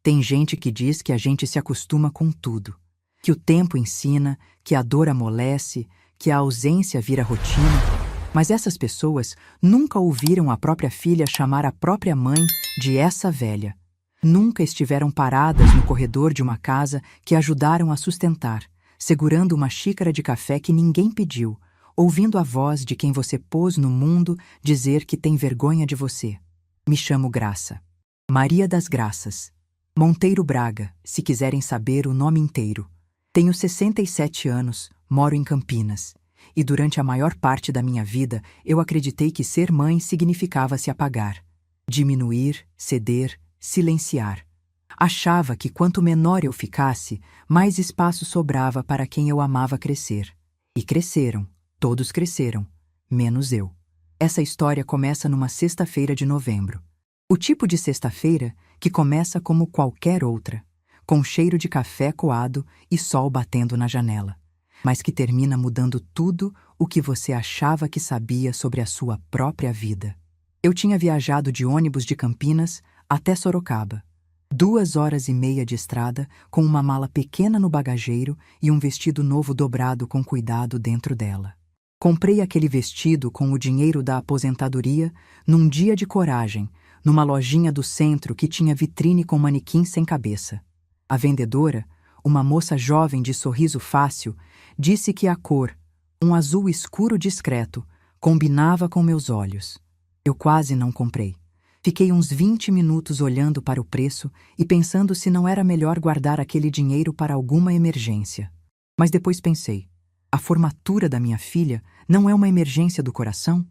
Tem gente que diz que a gente se acostuma com tudo, que o tempo ensina, que a dor amolece, que a ausência vira rotina, mas essas pessoas nunca ouviram a própria filha chamar a própria mãe de essa velha. Nunca estiveram paradas no corredor de uma casa que ajudaram a sustentar, segurando uma xícara de café que ninguém pediu, ouvindo a voz de quem você pôs no mundo dizer que tem vergonha de você. Me chamo Graça. Maria das Graças. Monteiro Braga, se quiserem saber o nome inteiro. Tenho 67 anos, moro em Campinas. E durante a maior parte da minha vida, eu acreditei que ser mãe significava se apagar. Diminuir, ceder, silenciar. Achava que quanto menor eu ficasse, mais espaço sobrava para quem eu amava crescer. E cresceram, todos cresceram, menos eu. Essa história começa numa sexta-feira de novembro. O tipo de sexta-feira que começa como qualquer outra, com cheiro de café coado e sol batendo na janela, mas que termina mudando tudo o que você achava que sabia sobre a sua própria vida. Eu tinha viajado de ônibus de Campinas até Sorocaba. 2 horas e meia de estrada, com uma mala pequena no bagageiro e um vestido novo dobrado com cuidado dentro dela. Comprei aquele vestido com o dinheiro da aposentadoria num dia de coragem, numa lojinha do centro que tinha vitrine com manequins sem cabeça. A vendedora, uma moça jovem de sorriso fácil, disse que a cor, um azul escuro discreto, combinava com meus olhos. Eu quase não comprei. Fiquei uns 20 minutos olhando para o preço e pensando se não era melhor guardar aquele dinheiro para alguma emergência. Mas depois pensei, a formatura da minha filha não é uma emergência do coração?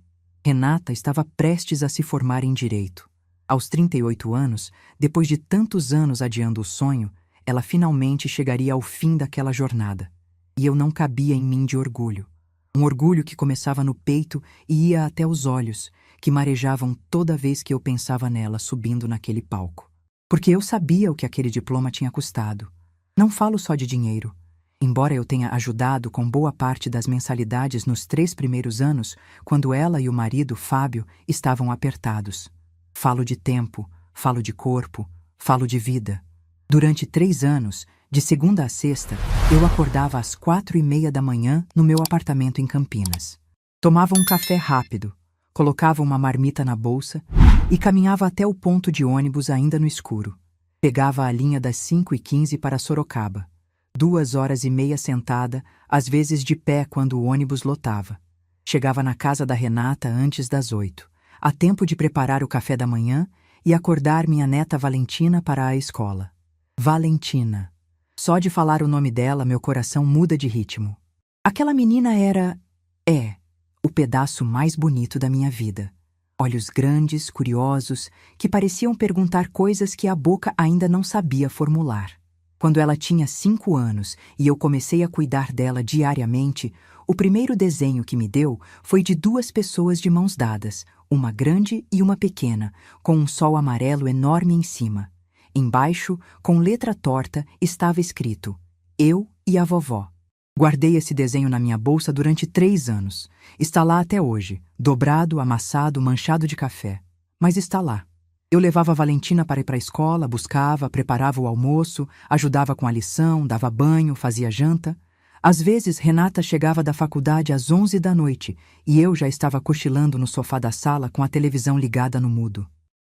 Renata estava prestes a se formar em Direito. Aos 38 anos, depois de tantos anos adiando o sonho, ela finalmente chegaria ao fim daquela jornada. E eu não cabia em mim de orgulho. Um orgulho que começava no peito e ia até os olhos, que marejavam toda vez que eu pensava nela subindo naquele palco. Porque eu sabia o que aquele diploma tinha custado. Não falo só de dinheiro. Embora eu tenha ajudado com boa parte das mensalidades nos 3 primeiros anos, quando ela e o marido, Fábio, estavam apertados. Falo de tempo, falo de corpo, falo de vida. Durante 3 anos, de segunda a sexta, eu acordava às 4h30 da manhã no meu apartamento em Campinas. Tomava um café rápido, colocava uma marmita na bolsa e caminhava até o ponto de ônibus ainda no escuro. Pegava a linha das 5h15 para Sorocaba. 2 horas e meia sentada, às vezes de pé quando o ônibus lotava. Chegava na casa da Renata antes das 8, a tempo de preparar o café da manhã e acordar minha neta Valentina para a escola. Valentina. Só de falar o nome dela, meu coração muda de ritmo. Aquela menina é o pedaço mais bonito da minha vida. Olhos grandes, curiosos, que pareciam perguntar coisas que a boca ainda não sabia formular. Quando ela tinha 5 anos e eu comecei a cuidar dela diariamente, o primeiro desenho que me deu foi de 2 pessoas de mãos dadas, uma grande e uma pequena, com um sol amarelo enorme em cima. Embaixo, com letra torta, estava escrito: Eu e a vovó. Guardei esse desenho na minha bolsa durante 3 anos. Está lá até hoje, dobrado, amassado, manchado de café. Mas está lá. Eu levava a Valentina para ir para a escola, buscava, preparava o almoço, ajudava com a lição, dava banho, fazia janta. Às vezes, Renata chegava da faculdade às 11 da noite e eu já estava cochilando no sofá da sala com a televisão ligada no mudo.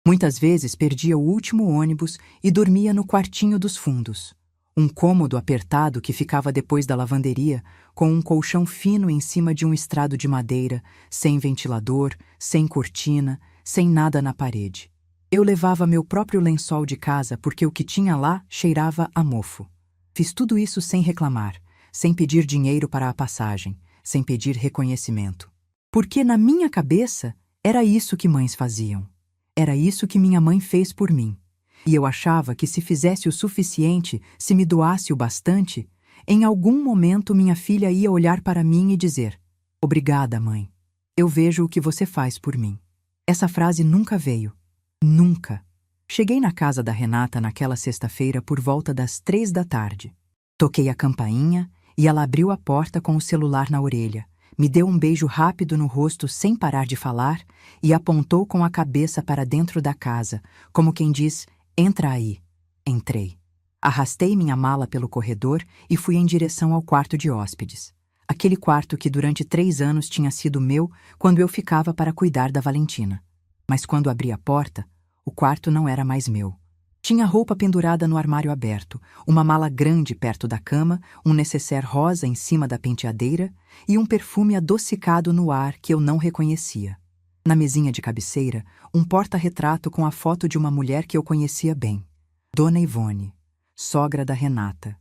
Muitas vezes perdia o último ônibus e dormia no quartinho dos fundos. Um cômodo apertado que ficava depois da lavanderia, com um colchão fino em cima de um estrado de madeira, sem ventilador, sem cortina, sem nada na parede. Eu levava meu próprio lençol de casa porque o que tinha lá cheirava a mofo. Fiz tudo isso sem reclamar, sem pedir dinheiro para a passagem, sem pedir reconhecimento. Porque na minha cabeça era isso que mães faziam. Era isso que minha mãe fez por mim. E eu achava que se fizesse o suficiente, se me doasse o bastante, em algum momento minha filha ia olhar para mim e dizer: Obrigada, mãe. Eu vejo o que você faz por mim. Essa frase nunca veio. Nunca. Cheguei na casa da Renata naquela sexta-feira por volta das 3 da tarde. Toquei a campainha e ela abriu a porta com o celular na orelha, me deu um beijo rápido no rosto sem parar de falar e apontou com a cabeça para dentro da casa, como quem diz: entra aí. Entrei. Arrastei minha mala pelo corredor e fui em direção ao quarto de hóspedes. Aquele quarto que durante 3 anos tinha sido meu quando eu ficava para cuidar da Valentina. Mas quando abri a porta, o quarto não era mais meu. Tinha roupa pendurada no armário aberto, uma mala grande perto da cama, um nécessaire rosa em cima da penteadeira e um perfume adocicado no ar que eu não reconhecia. Na mesinha de cabeceira, um porta-retrato com a foto de uma mulher que eu conhecia bem. Dona Ivone, sogra da Renata,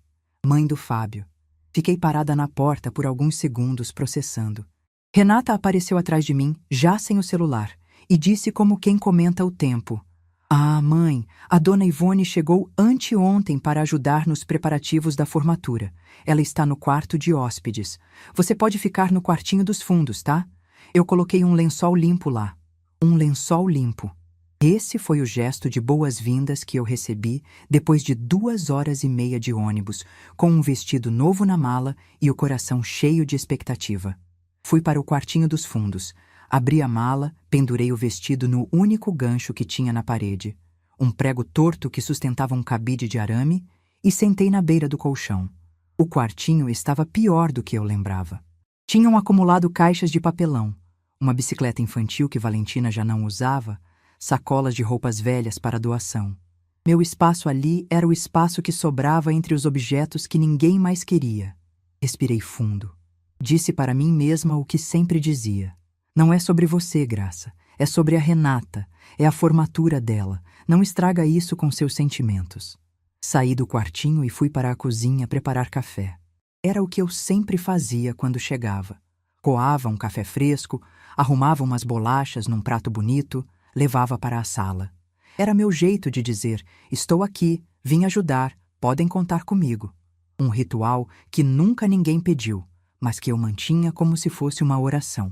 mãe do Fábio. Fiquei parada na porta por alguns segundos processando. Renata apareceu atrás de mim, já sem o celular, e disse como quem comenta o tempo. Ah, mãe, a Dona Ivone chegou anteontem para ajudar nos preparativos da formatura. Ela está no quarto de hóspedes. Você pode ficar no quartinho dos fundos, tá? Eu coloquei um lençol limpo lá. Um lençol limpo. Esse foi o gesto de boas-vindas que eu recebi depois de 2 horas e meia de ônibus, com um vestido novo na mala e o coração cheio de expectativa. Fui para o quartinho dos fundos. Abri a mala, pendurei o vestido no único gancho que tinha na parede, um prego torto que sustentava um cabide de arame, e sentei na beira do colchão. O quartinho estava pior do que eu lembrava. Tinham acumulado caixas de papelão, uma bicicleta infantil que Valentina já não usava, sacolas de roupas velhas para doação. Meu espaço ali era o espaço que sobrava entre os objetos que ninguém mais queria. Respirei fundo. Disse para mim mesma o que sempre dizia. Não é sobre você, Graça. É sobre a Renata. É a formatura dela. Não estraga isso com seus sentimentos. Saí do quartinho e fui para a cozinha preparar café. Era o que eu sempre fazia quando chegava. Coava um café fresco, arrumava umas bolachas num prato bonito, levava para a sala. Era meu jeito de dizer, estou aqui, vim ajudar, podem contar comigo. Um ritual que nunca ninguém pediu, mas que eu mantinha como se fosse uma oração.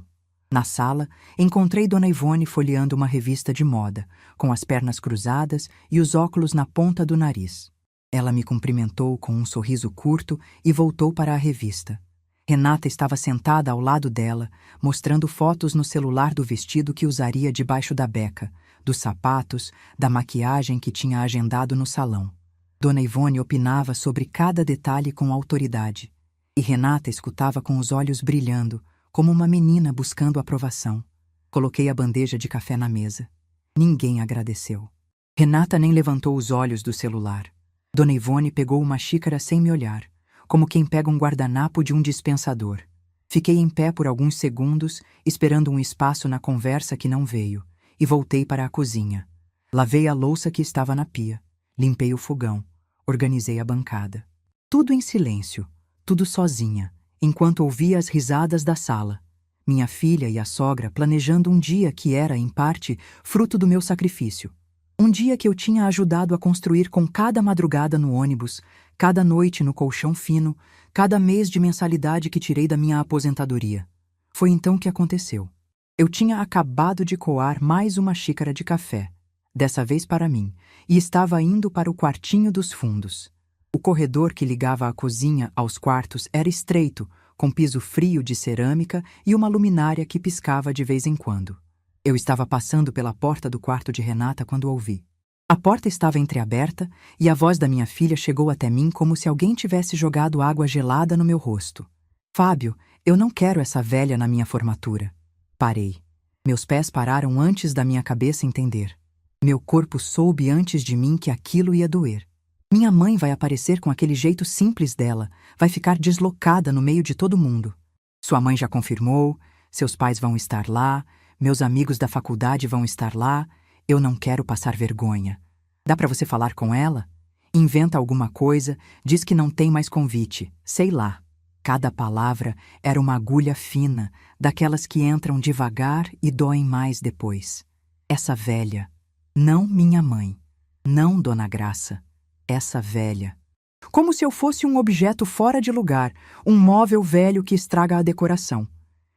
Na sala, encontrei Dona Ivone folheando uma revista de moda, com as pernas cruzadas e os óculos na ponta do nariz. Ela me cumprimentou com um sorriso curto e voltou para a revista. Renata estava sentada ao lado dela, mostrando fotos no celular do vestido que usaria debaixo da beca, dos sapatos, da maquiagem que tinha agendado no salão. Dona Ivone opinava sobre cada detalhe com autoridade, e Renata escutava com os olhos brilhando, como uma menina buscando aprovação. Coloquei a bandeja de café na mesa. Ninguém agradeceu. Renata nem levantou os olhos do celular. Dona Ivone pegou uma xícara sem me olhar, como quem pega um guardanapo de um dispensador. Fiquei em pé por alguns segundos, esperando um espaço na conversa que não veio, e voltei para a cozinha. Lavei a louça que estava na pia, limpei o fogão, organizei a bancada. Tudo em silêncio, tudo sozinha, enquanto ouvia as risadas da sala. Minha filha e a sogra planejando um dia que era, em parte, fruto do meu sacrifício. Um dia que eu tinha ajudado a construir com cada madrugada no ônibus, cada noite no colchão fino, cada mês de mensalidade que tirei da minha aposentadoria. Foi então que aconteceu. Eu tinha acabado de coar mais uma xícara de café, dessa vez para mim, e estava indo para o quartinho dos fundos. O corredor que ligava a cozinha aos quartos era estreito, com piso frio de cerâmica e uma luminária que piscava de vez em quando. Eu estava passando pela porta do quarto de Renata quando ouvi. A porta estava entreaberta e a voz da minha filha chegou até mim como se alguém tivesse jogado água gelada no meu rosto. Fábio, eu não quero essa velha na minha formatura. Parei. Meus pés pararam antes da minha cabeça entender. Meu corpo soube antes de mim que aquilo ia doer. Minha mãe vai aparecer com aquele jeito simples dela, vai ficar deslocada no meio de todo mundo. Sua mãe já confirmou, seus pais vão estar lá, meus amigos da faculdade vão estar lá, eu não quero passar vergonha. Dá para você falar com ela? Inventa alguma coisa, diz que não tem mais convite, sei lá. Cada palavra era uma agulha fina, daquelas que entram devagar e doem mais depois. Essa velha, não minha mãe, não Dona Graça, essa velha. Como se eu fosse um objeto fora de lugar, um móvel velho que estraga a decoração.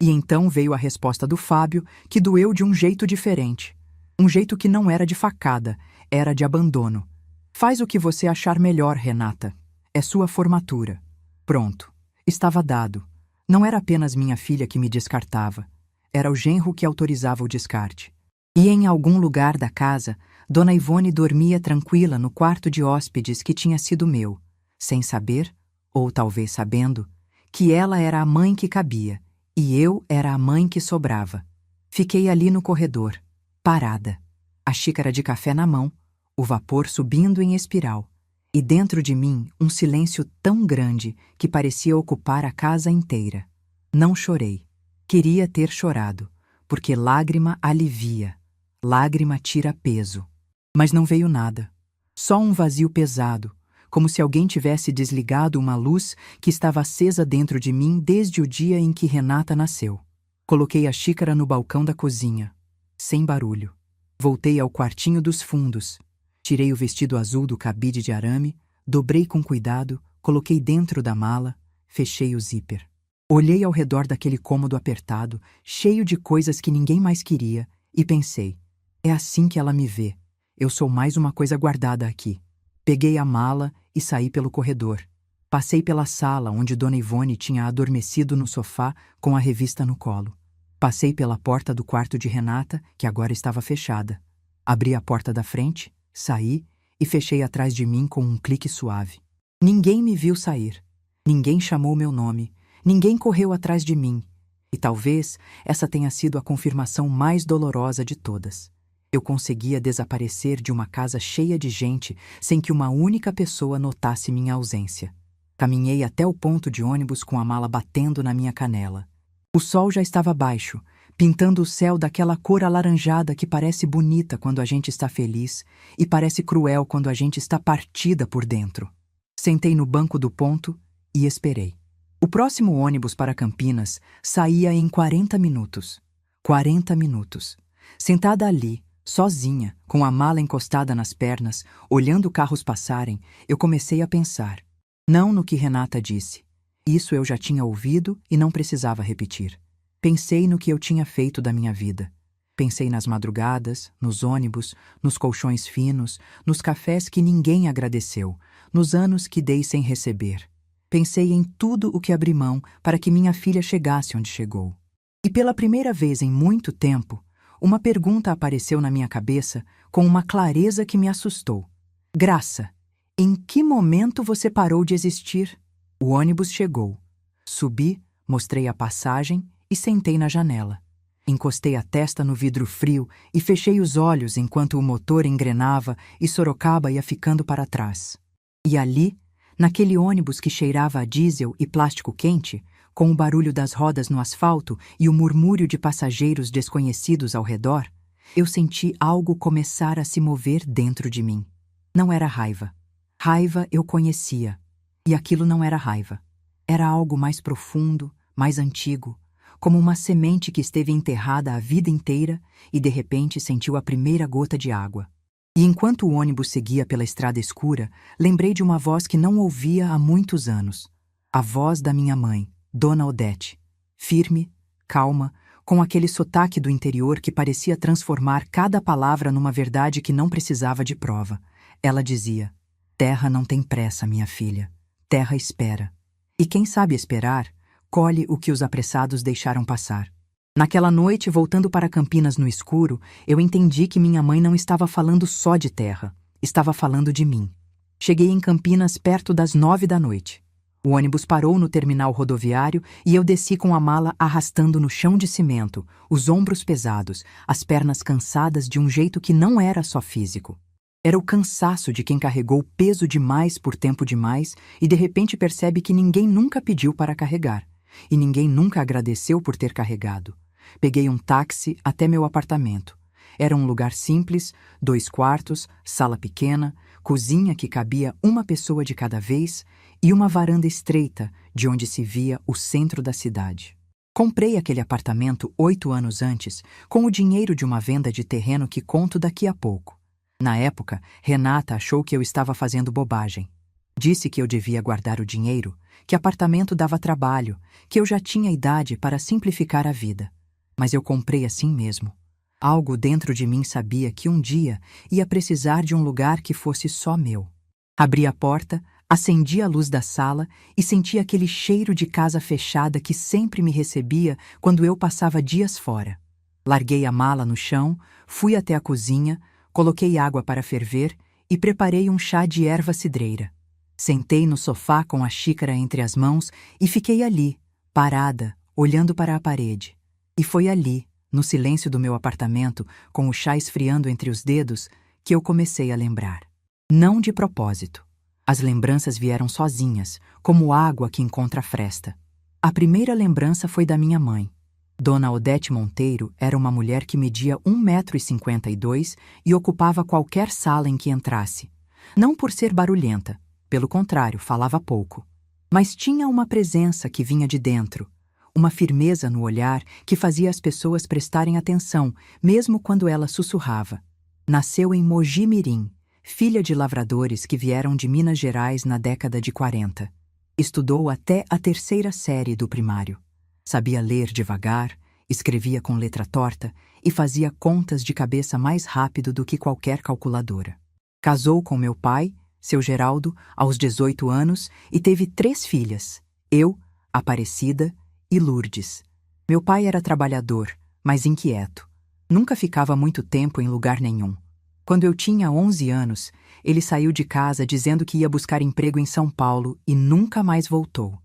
E então veio a resposta do Fábio, que doeu de um jeito diferente. Um jeito que não era de facada, era de abandono. Faz o que você achar melhor, Renata. É sua formatura. Pronto. Estava dado. Não era apenas minha filha que me descartava. Era o genro que autorizava o descarte. E em algum lugar da casa, Dona Ivone dormia tranquila no quarto de hóspedes que tinha sido meu, sem saber, ou talvez sabendo, que ela era a mãe que cabia e eu era a mãe que sobrava. Fiquei ali no corredor, parada, a xícara de café na mão, o vapor subindo em espiral, e dentro de mim um silêncio tão grande que parecia ocupar a casa inteira. Não chorei. Queria ter chorado, porque lágrima alivia, lágrima tira peso. Mas não veio nada. Só um vazio pesado, como se alguém tivesse desligado uma luz que estava acesa dentro de mim desde o dia em que Renata nasceu. Coloquei a xícara no balcão da cozinha, sem barulho. Voltei ao quartinho dos fundos. Tirei o vestido azul do cabide de arame, dobrei com cuidado, coloquei dentro da mala, fechei o zíper. Olhei ao redor daquele cômodo apertado, cheio de coisas que ninguém mais queria, e pensei, é assim que ela me vê. Eu sou mais uma coisa guardada aqui. Peguei a mala e saí pelo corredor. Passei pela sala onde Dona Ivone tinha adormecido no sofá com a revista no colo. Passei pela porta do quarto de Renata, que agora estava fechada. Abri a porta da frente, saí e fechei atrás de mim com um clique suave. Ninguém me viu sair. Ninguém chamou meu nome. Ninguém correu atrás de mim. E talvez essa tenha sido a confirmação mais dolorosa de todas. Eu conseguia desaparecer de uma casa cheia de gente sem que uma única pessoa notasse minha ausência. Caminhei até o ponto de ônibus com a mala batendo na minha canela. O sol já estava baixo, pintando o céu daquela cor alaranjada que parece bonita quando a gente está feliz e parece cruel quando a gente está partida por dentro. Sentei no banco do ponto e esperei. O próximo ônibus para Campinas saía em 40 minutos. 40 minutos. Sentada ali, sozinha, com a mala encostada nas pernas, olhando carros passarem, eu comecei a pensar. Não no que Renata disse. Isso eu já tinha ouvido e não precisava repetir. Pensei no que eu tinha feito da minha vida. Pensei nas madrugadas, nos ônibus, nos colchões finos, nos cafés que ninguém agradeceu, nos anos que dei sem receber. Pensei em tudo o que abri mão para que minha filha chegasse onde chegou. E pela primeira vez em muito tempo, uma pergunta apareceu na minha cabeça com uma clareza que me assustou. Graça, em que momento você parou de existir? O ônibus chegou. Subi, mostrei a passagem e sentei na janela. Encostei a testa no vidro frio e fechei os olhos enquanto o motor engrenava e Sorocaba ia ficando para trás. E ali, naquele ônibus que cheirava a diesel e plástico quente, com o barulho das rodas no asfalto e o murmúrio de passageiros desconhecidos ao redor, eu senti algo começar a se mover dentro de mim. Não era raiva. Raiva eu conhecia. E aquilo não era raiva. Era algo mais profundo, mais antigo, como uma semente que esteve enterrada a vida inteira e de repente sentiu a primeira gota de água. E enquanto o ônibus seguia pela estrada escura, lembrei de uma voz que não ouvia há muitos anos. A voz da minha mãe, Dona Odete. Firme, calma, com aquele sotaque do interior que parecia transformar cada palavra numa verdade que não precisava de prova. Ela dizia, terra não tem pressa, minha filha. Terra espera. E quem sabe esperar, colhe o que os apressados deixaram passar. Naquela noite, voltando para Campinas no escuro, eu entendi que minha mãe não estava falando só de terra, estava falando de mim. Cheguei em Campinas perto das 9 da noite. O ônibus parou no terminal rodoviário e eu desci com a mala arrastando no chão de cimento, os ombros pesados, as pernas cansadas de um jeito que não era só físico. Era o cansaço de quem carregou peso demais por tempo demais e de repente percebe que ninguém nunca pediu para carregar. E ninguém nunca agradeceu por ter carregado. Peguei um táxi até meu apartamento. Era um lugar simples, 2 quartos, sala pequena, cozinha que cabia uma pessoa de cada vez e uma varanda estreita de onde se via o centro da cidade. Comprei aquele apartamento 8 anos antes com o dinheiro de uma venda de terreno que conto daqui a pouco. Na época, Renata achou que eu estava fazendo bobagem. Disse que eu devia guardar o dinheiro, que apartamento dava trabalho, que eu já tinha idade para simplificar a vida. Mas eu comprei assim mesmo. Algo dentro de mim sabia que um dia ia precisar de um lugar que fosse só meu. Abri a porta, acendi a luz da sala e senti aquele cheiro de casa fechada que sempre me recebia quando eu passava dias fora. Larguei a mala no chão, fui até a cozinha, Coloquei água para ferver e preparei um chá de erva cidreira. Sentei no sofá com a xícara entre as mãos e fiquei ali, parada, olhando para a parede. E foi ali, no silêncio do meu apartamento, com o chá esfriando entre os dedos, que eu comecei a lembrar. Não de propósito. As lembranças vieram sozinhas, como água que encontra a fresta. A primeira lembrança foi da minha mãe. Dona Odete Monteiro era uma mulher que media 1,52 m e ocupava qualquer sala em que entrasse. Não por ser barulhenta, pelo contrário, falava pouco. Mas tinha uma presença que vinha de dentro, uma firmeza no olhar que fazia as pessoas prestarem atenção, mesmo quando ela sussurrava. Nasceu em Mogi Mirim, filha de lavradores que vieram de Minas Gerais na década de 40. Estudou até a 3ª série do primário. Sabia ler devagar, escrevia com letra torta e fazia contas de cabeça mais rápido do que qualquer calculadora. Casou com meu pai, seu Geraldo, aos 18 anos e teve 3 filhas, eu, Aparecida e Lourdes. Meu pai era trabalhador, mas inquieto. Nunca ficava muito tempo em lugar nenhum. Quando eu tinha 11 anos, ele saiu de casa dizendo que ia buscar emprego em São Paulo e nunca mais voltou.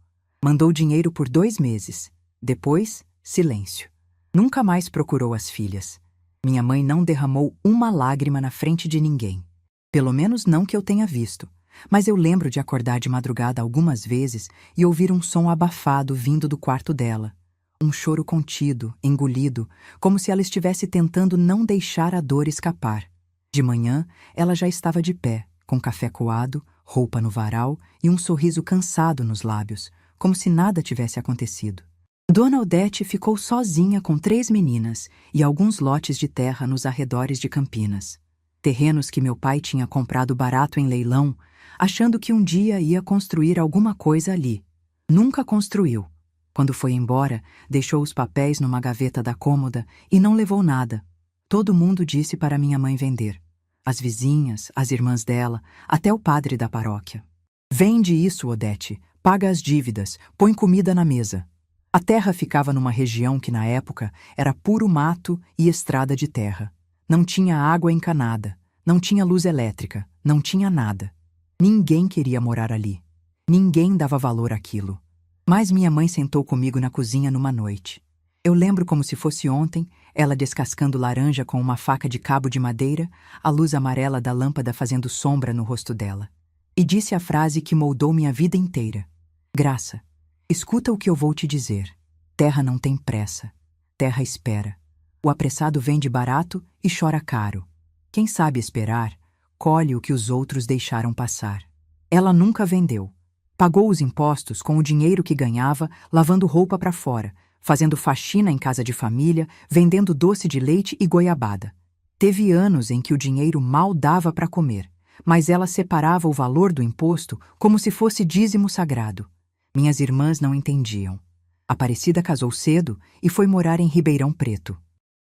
Mandou dinheiro por 2 meses. Depois, silêncio. Nunca mais procurou as filhas. Minha mãe não derramou uma lágrima na frente de ninguém. Pelo menos não que eu tenha visto. Mas eu lembro de acordar de madrugada algumas vezes e ouvir um som abafado vindo do quarto dela. Um choro contido, engolido, como se ela estivesse tentando não deixar a dor escapar. De manhã, ela já estava de pé, com café coado, roupa no varal e um sorriso cansado nos lábios, como se nada tivesse acontecido. Dona Odete ficou sozinha com 3 meninas e alguns lotes de terra nos arredores de Campinas. Terrenos que meu pai tinha comprado barato em leilão, achando que um dia ia construir alguma coisa ali. Nunca construiu. Quando foi embora, deixou os papéis numa gaveta da cômoda e não levou nada. Todo mundo disse para minha mãe vender. As vizinhas, as irmãs dela, até o padre da paróquia. Vende isso, Odete, paga as dívidas, põe comida na mesa. A terra ficava numa região que, na época, era puro mato e estrada de terra. Não tinha água encanada, não tinha luz elétrica, não tinha nada. Ninguém queria morar ali. Ninguém dava valor àquilo. Mas minha mãe sentou comigo na cozinha numa noite. Eu lembro como se fosse ontem, ela descascando laranja com uma faca de cabo de madeira, a luz amarela da lâmpada fazendo sombra no rosto dela. E disse a frase que moldou minha vida inteira. Graça, escuta o que eu vou te dizer. Terra não tem pressa. Terra espera. O apressado vende barato e chora caro. Quem sabe esperar, colhe o que os outros deixaram passar. Ela nunca vendeu. Pagou os impostos com o dinheiro que ganhava, lavando roupa para fora, fazendo faxina em casa de família, vendendo doce de leite e goiabada. Teve anos em que o dinheiro mal dava para comer, mas ela separava o valor do imposto como se fosse dízimo sagrado. Minhas irmãs não entendiam. Aparecida casou cedo e foi morar em Ribeirão Preto.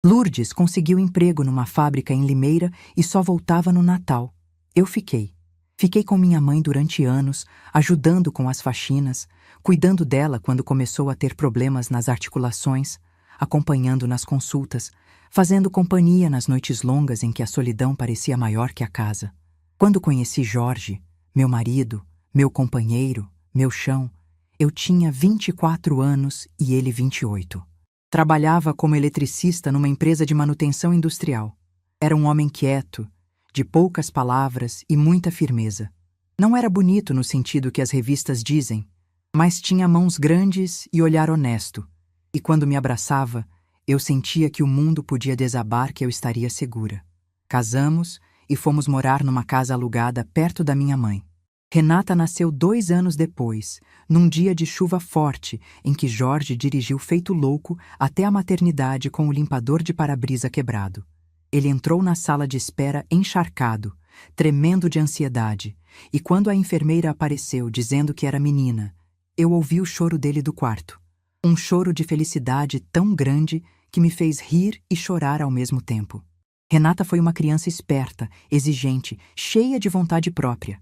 Lourdes conseguiu emprego numa fábrica em Limeira e só voltava no Natal. Eu fiquei. Fiquei com minha mãe durante anos, ajudando com as faxinas, cuidando dela quando começou a ter problemas nas articulações, acompanhando nas consultas, fazendo companhia nas noites longas em que a solidão parecia maior que a casa. Quando conheci Jorge, meu marido, meu companheiro, meu chão, eu tinha 24 anos e ele 28. Trabalhava como eletricista numa empresa de manutenção industrial. Era um homem quieto, de poucas palavras e muita firmeza. Não era bonito no sentido que as revistas dizem, mas tinha mãos grandes e olhar honesto. E quando me abraçava, eu sentia que o mundo podia desabar, que eu estaria segura. Casamos e fomos morar numa casa alugada perto da minha mãe. Renata nasceu 2 anos depois, num dia de chuva forte, em que Jorge dirigiu feito louco até a maternidade com o limpador de para-brisa quebrado. Ele entrou na sala de espera encharcado, tremendo de ansiedade, e quando a enfermeira apareceu dizendo que era menina, eu ouvi o choro dele do quarto. Um choro de felicidade tão grande que me fez rir e chorar ao mesmo tempo. Renata foi uma criança esperta, exigente, cheia de vontade própria.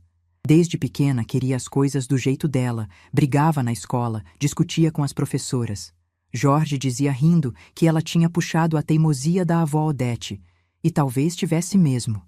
Desde pequena queria as coisas do jeito dela, brigava na escola, discutia com as professoras. Jorge dizia rindo que ela tinha puxado a teimosia da avó Odete, e talvez tivesse mesmo.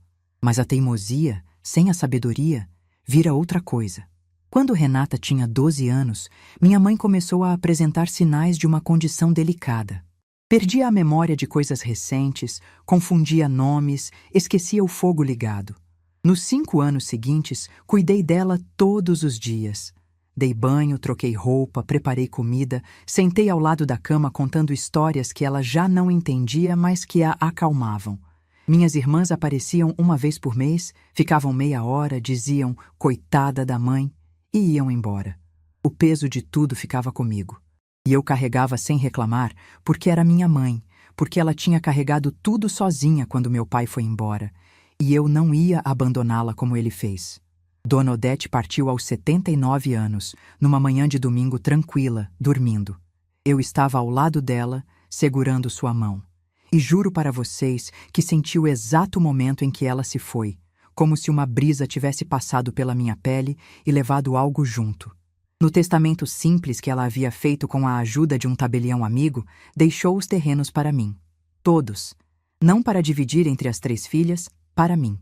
Mas a teimosia, sem a sabedoria, vira outra coisa. Quando Renata tinha 12 anos, minha mãe começou a apresentar sinais de uma condição delicada. Perdia a memória de coisas recentes, confundia nomes, esquecia o fogo ligado. Nos 5 anos seguintes, cuidei dela todos os dias. Dei banho, troquei roupa, preparei comida, sentei ao lado da cama contando histórias que ela já não entendia, mas que a acalmavam. Minhas irmãs apareciam uma vez por mês, ficavam meia hora, diziam "coitada da mãe" e iam embora. O peso de tudo ficava comigo. E eu carregava sem reclamar, porque era minha mãe, porque ela tinha carregado tudo sozinha quando meu pai foi embora, e eu não ia abandoná-la como ele fez. Dona Odete partiu aos 79 anos, numa manhã de domingo tranquila, dormindo. Eu estava ao lado dela, segurando sua mão. E juro para vocês que senti o exato momento em que ela se foi, como se uma brisa tivesse passado pela minha pele e levado algo junto. No testamento simples que ela havia feito com a ajuda de um tabelião amigo, deixou os terrenos para mim. Todos. Não para dividir entre as 3 filhas, para mim.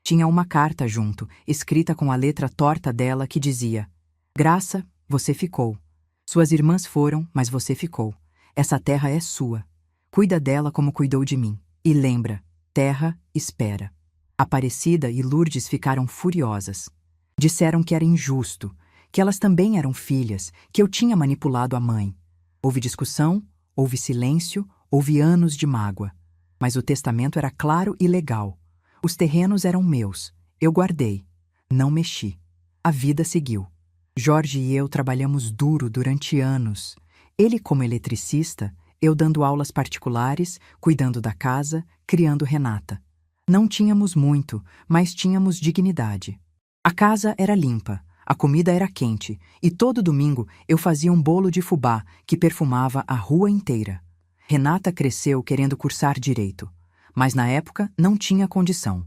Tinha uma carta junto, escrita com a letra torta dela, que dizia: "Graça, você ficou. Suas irmãs foram, mas você ficou. Essa terra é sua. Cuida dela como cuidou de mim. E lembra, terra espera." Aparecida e Lourdes ficaram furiosas. Disseram que era injusto, que elas também eram filhas, que eu tinha manipulado a mãe. Houve discussão, houve silêncio, houve anos de mágoa. Mas o testamento era claro e legal. Os terrenos eram meus. Eu guardei. Não mexi. A vida seguiu. Jorge e eu trabalhamos duro durante anos. Ele como eletricista, eu dando aulas particulares, cuidando da casa, criando Renata. Não tínhamos muito, mas tínhamos dignidade. A casa era limpa. A comida era quente, e todo domingo eu fazia um bolo de fubá que perfumava a rua inteira. Renata cresceu querendo cursar direito, mas na época não tinha condição.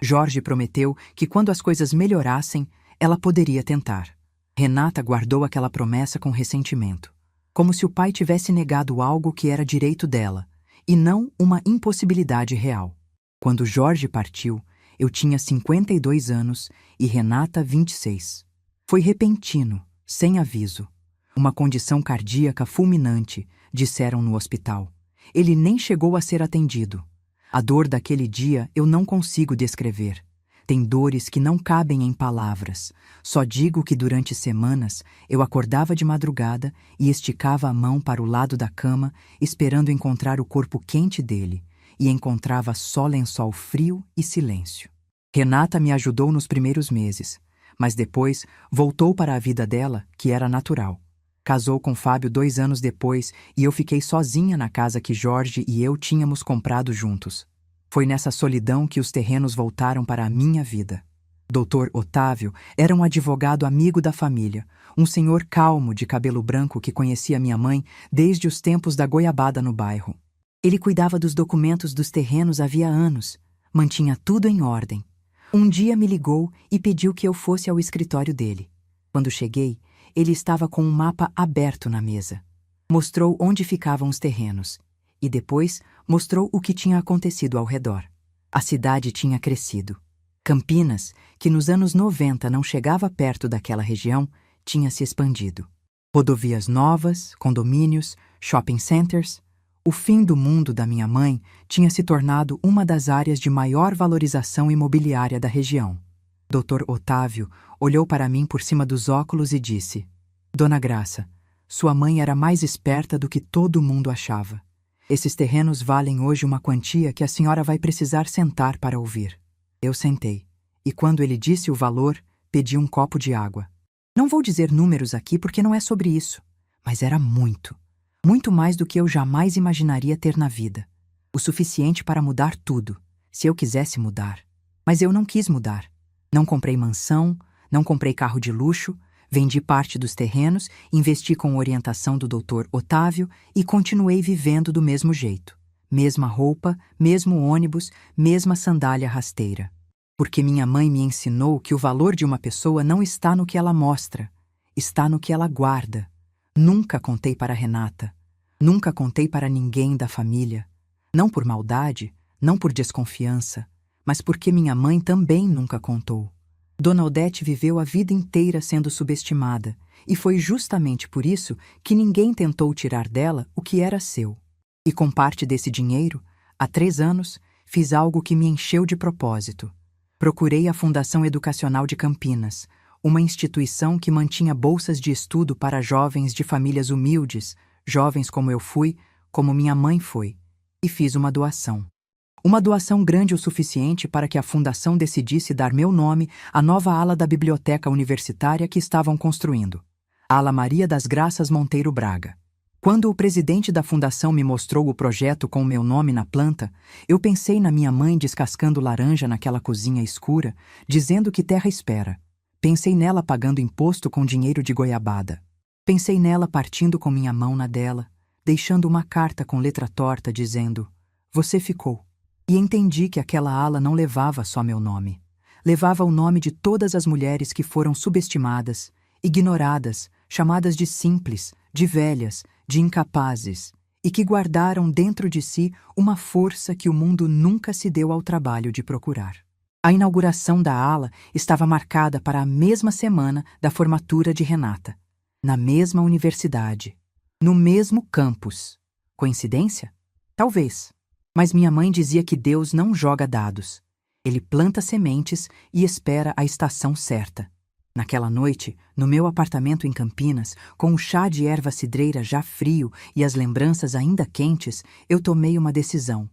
Jorge prometeu que quando as coisas melhorassem, ela poderia tentar. Renata guardou aquela promessa com ressentimento, como se o pai tivesse negado algo que era direito dela, e não uma impossibilidade real. Quando Jorge partiu, eu tinha 52 anos e Renata 26. Foi repentino, sem aviso. Uma condição cardíaca fulminante, disseram no hospital. Ele nem chegou a ser atendido. A dor daquele dia eu não consigo descrever. Tem dores que não cabem em palavras. Só digo que durante semanas eu acordava de madrugada e esticava a mão para o lado da cama, esperando encontrar o corpo quente dele, e encontrava só lençol frio e silêncio. Renata me ajudou nos primeiros meses, mas depois voltou para a vida dela, que era natural. Casou com Fábio 2 anos depois e eu fiquei sozinha na casa que Jorge e eu tínhamos comprado juntos. Foi nessa solidão que os terrenos voltaram para a minha vida. Dr. Otávio era um advogado amigo da família, um senhor calmo de cabelo branco que conhecia minha mãe desde os tempos da goiabada no bairro. Ele cuidava dos documentos dos terrenos havia anos, mantinha tudo em ordem. Um dia me ligou e pediu que eu fosse ao escritório dele. Quando cheguei, ele estava com um mapa aberto na mesa. Mostrou onde ficavam os terrenos e depois mostrou o que tinha acontecido ao redor. A cidade tinha crescido. Campinas, que nos anos 90 não chegava perto daquela região, tinha se expandido. Rodovias novas, condomínios, shopping centers. O fim do mundo da minha mãe tinha se tornado uma das áreas de maior valorização imobiliária da região. Dr. Otávio olhou para mim por cima dos óculos e disse: "Dona Graça, sua mãe era mais esperta do que todo mundo achava. Esses terrenos valem hoje uma quantia que a senhora vai precisar sentar para ouvir." Eu sentei, e quando ele disse o valor, pedi um copo de água. Não vou dizer números aqui porque não é sobre isso, mas era muito. Muito mais do que eu jamais imaginaria ter na vida. O suficiente para mudar tudo, se eu quisesse mudar. Mas eu não quis mudar. Não comprei mansão, não comprei carro de luxo, vendi parte dos terrenos, investi com orientação do Dr. Otávio e continuei vivendo do mesmo jeito. Mesma roupa, mesmo ônibus, mesma sandália rasteira. Porque minha mãe me ensinou que o valor de uma pessoa não está no que ela mostra, está no que ela guarda. Nunca contei para Renata. Nunca contei para ninguém da família. Não por maldade, não por desconfiança, mas porque minha mãe também nunca contou. Dona Odete viveu a vida inteira sendo subestimada, e foi justamente por isso que ninguém tentou tirar dela o que era seu. E com parte desse dinheiro, há 3 anos, fiz algo que me encheu de propósito. Procurei a Fundação Educacional de Campinas, uma instituição que mantinha bolsas de estudo para jovens de famílias humildes, jovens como eu fui, como minha mãe foi, e fiz uma doação. Uma doação grande o suficiente para que a fundação decidisse dar meu nome à nova ala da biblioteca universitária que estavam construindo, a Ala Maria das Graças Monteiro Braga. Quando o presidente da fundação me mostrou o projeto com o meu nome na planta, eu pensei na minha mãe descascando laranja naquela cozinha escura, dizendo que terra espera. Pensei nela pagando imposto com dinheiro de goiabada. Pensei nela partindo com minha mão na dela, deixando uma carta com letra torta dizendo: "Você ficou." E entendi que aquela ala não levava só meu nome. Levava o nome de todas as mulheres que foram subestimadas, ignoradas, chamadas de simples, de velhas, de incapazes, e que guardaram dentro de si uma força que o mundo nunca se deu ao trabalho de procurar. A inauguração da ala estava marcada para a mesma semana da formatura de Renata, na mesma universidade, no mesmo campus. Coincidência? Talvez. Mas minha mãe dizia que Deus não joga dados. Ele planta sementes e espera a estação certa. Naquela noite, no meu apartamento em Campinas, com o chá de erva cidreira já frio e as lembranças ainda quentes, eu tomei uma decisão.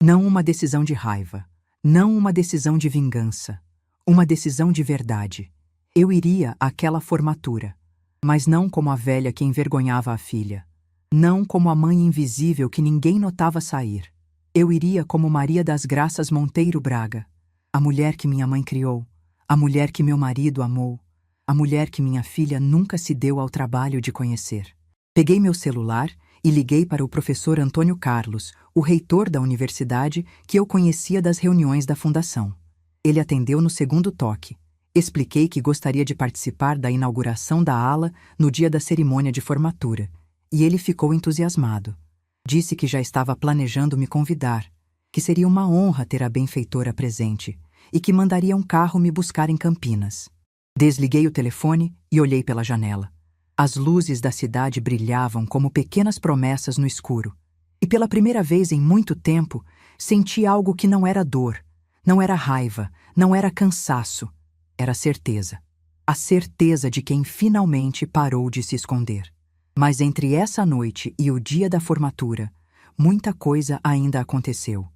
Não uma decisão de raiva, não uma decisão de vingança, uma decisão de verdade. Eu iria àquela formatura, mas não como a velha que envergonhava a filha, não como a mãe invisível que ninguém notava sair. Eu iria como Maria das Graças Monteiro Braga, a mulher que minha mãe criou, a mulher que meu marido amou, a mulher que minha filha nunca se deu ao trabalho de conhecer. Peguei meu celular e liguei para o professor Antônio Carlos, o reitor da universidade que eu conhecia das reuniões da fundação. Ele atendeu no segundo toque. Expliquei que gostaria de participar da inauguração da ala no dia da cerimônia de formatura, e ele ficou entusiasmado. Disse que já estava planejando me convidar, que seria uma honra ter a benfeitora presente e que mandaria um carro me buscar em Campinas. Desliguei o telefone e olhei pela janela. As luzes da cidade brilhavam como pequenas promessas no escuro. E pela primeira vez em muito tempo, senti algo que não era dor, não era raiva, não era cansaço. Era certeza. A certeza de quem finalmente parou de se esconder. Mas entre essa noite e o dia da formatura, muita coisa ainda aconteceu.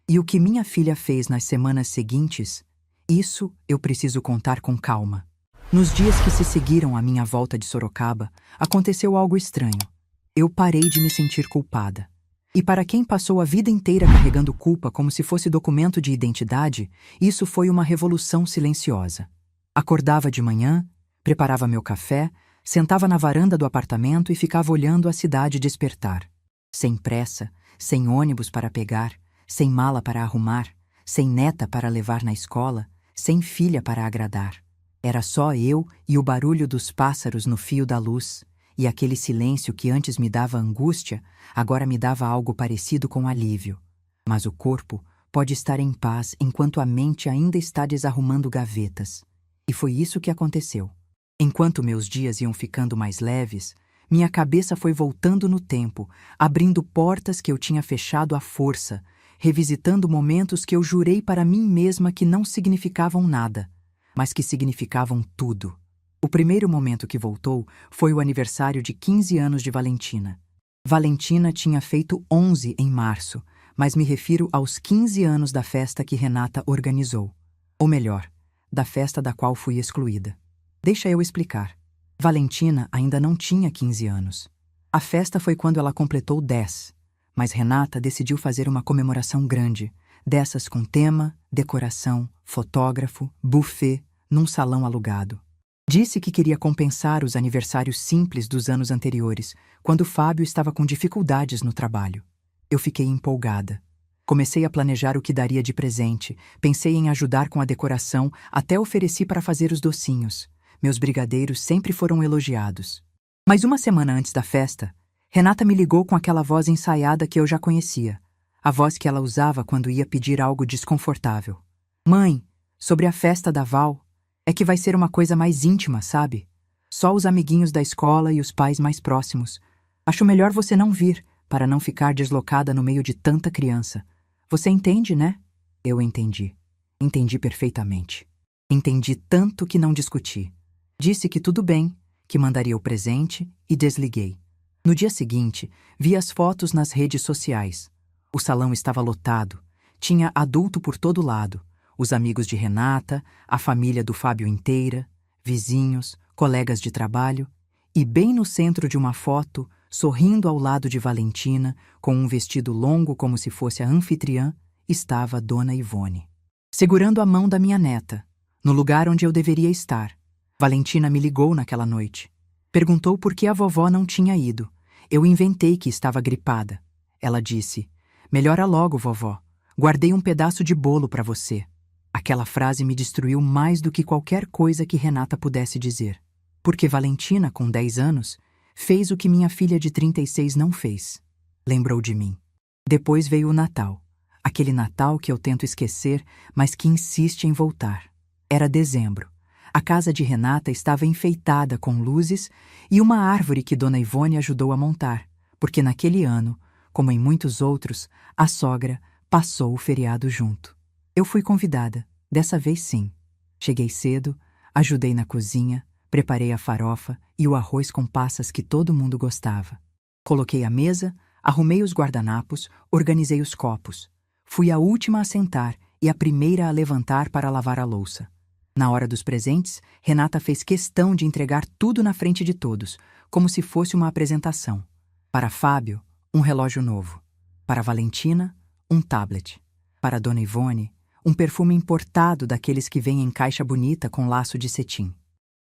E o que minha filha fez nas semanas seguintes, isso eu preciso contar com calma. Nos dias que se seguiram à minha volta de Sorocaba, aconteceu algo estranho. Eu parei de me sentir culpada. E para quem passou a vida inteira carregando culpa como se fosse documento de identidade, isso foi uma revolução silenciosa. Acordava de manhã, preparava meu café, sentava na varanda do apartamento e ficava olhando a cidade despertar. Sem pressa, sem ônibus para pegar, sem mala para arrumar, sem neta para levar na escola, sem filha para agradar. Era só eu e o barulho dos pássaros no fio da luz, e aquele silêncio que antes me dava angústia, agora me dava algo parecido com alívio. Mas o corpo pode estar em paz enquanto a mente ainda está desarrumando gavetas. E foi isso que aconteceu. Enquanto meus dias iam ficando mais leves, minha cabeça foi voltando no tempo, abrindo portas que eu tinha fechado à força, revisitando momentos que eu jurei para mim mesma que não significavam nada, mas que significavam tudo. O primeiro momento que voltou foi o aniversário de 15 anos de Valentina. Valentina tinha feito 11 em março, mas me refiro aos 15 anos da festa que Renata organizou. Ou melhor, da festa da qual fui excluída. Deixa eu explicar. Valentina ainda não tinha 15 anos. A festa foi quando ela completou 10, mas Renata decidiu fazer uma comemoração grande, dessas com tema, decoração, fotógrafo, buffet, num salão alugado. Disse que queria compensar os aniversários simples dos anos anteriores, quando Fábio estava com dificuldades no trabalho. Eu fiquei empolgada. Comecei a planejar o que daria de presente, pensei em ajudar com a decoração, até ofereci para fazer os docinhos. Meus brigadeiros sempre foram elogiados. Mas uma semana antes da festa, Renata me ligou com aquela voz ensaiada que eu já conhecia, a voz que ela usava quando ia pedir algo desconfortável. Mãe, sobre a festa da Val, é que vai ser uma coisa mais íntima, sabe? Só os amiguinhos da escola e os pais mais próximos. Acho melhor você não vir, para não ficar deslocada no meio de tanta criança. Você entende, né? Eu entendi. Entendi perfeitamente. Entendi tanto que não discuti. Disse que tudo bem, que mandaria o presente e desliguei. No dia seguinte, vi as fotos nas redes sociais. O salão estava lotado. Tinha adulto por todo lado. Os amigos de Renata, a família do Fábio inteira, vizinhos, colegas de trabalho, e bem no centro de uma foto, sorrindo ao lado de Valentina, com um vestido longo como se fosse a anfitriã, estava Dona Ivone. Segurando a mão da minha neta, no lugar onde eu deveria estar. Valentina me ligou naquela noite. Perguntou por que a vovó não tinha ido. Eu inventei que estava gripada. Ela disse: "Melhora logo, vovó. Guardei um pedaço de bolo para você." Aquela frase me destruiu mais do que qualquer coisa que Renata pudesse dizer. Porque Valentina, com 10 anos, fez o que minha filha de 36 não fez. Lembrou de mim. Depois veio o Natal. Aquele Natal que eu tento esquecer, mas que insiste em voltar. Era dezembro. A casa de Renata estava enfeitada com luzes e uma árvore que Dona Ivone ajudou a montar, porque naquele ano, como em muitos outros, a sogra passou o feriado junto. Eu fui convidada, dessa vez sim. Cheguei cedo, ajudei na cozinha, preparei a farofa e o arroz com passas que todo mundo gostava. Coloquei a mesa, arrumei os guardanapos, organizei os copos. Fui a última a sentar e a primeira a levantar para lavar a louça. Na hora dos presentes, Renata fez questão de entregar tudo na frente de todos, como se fosse uma apresentação. Para Fábio, um relógio novo. Para Valentina, um tablet. Para Dona Ivone, um perfume importado daqueles que vêm em caixa bonita com laço de cetim.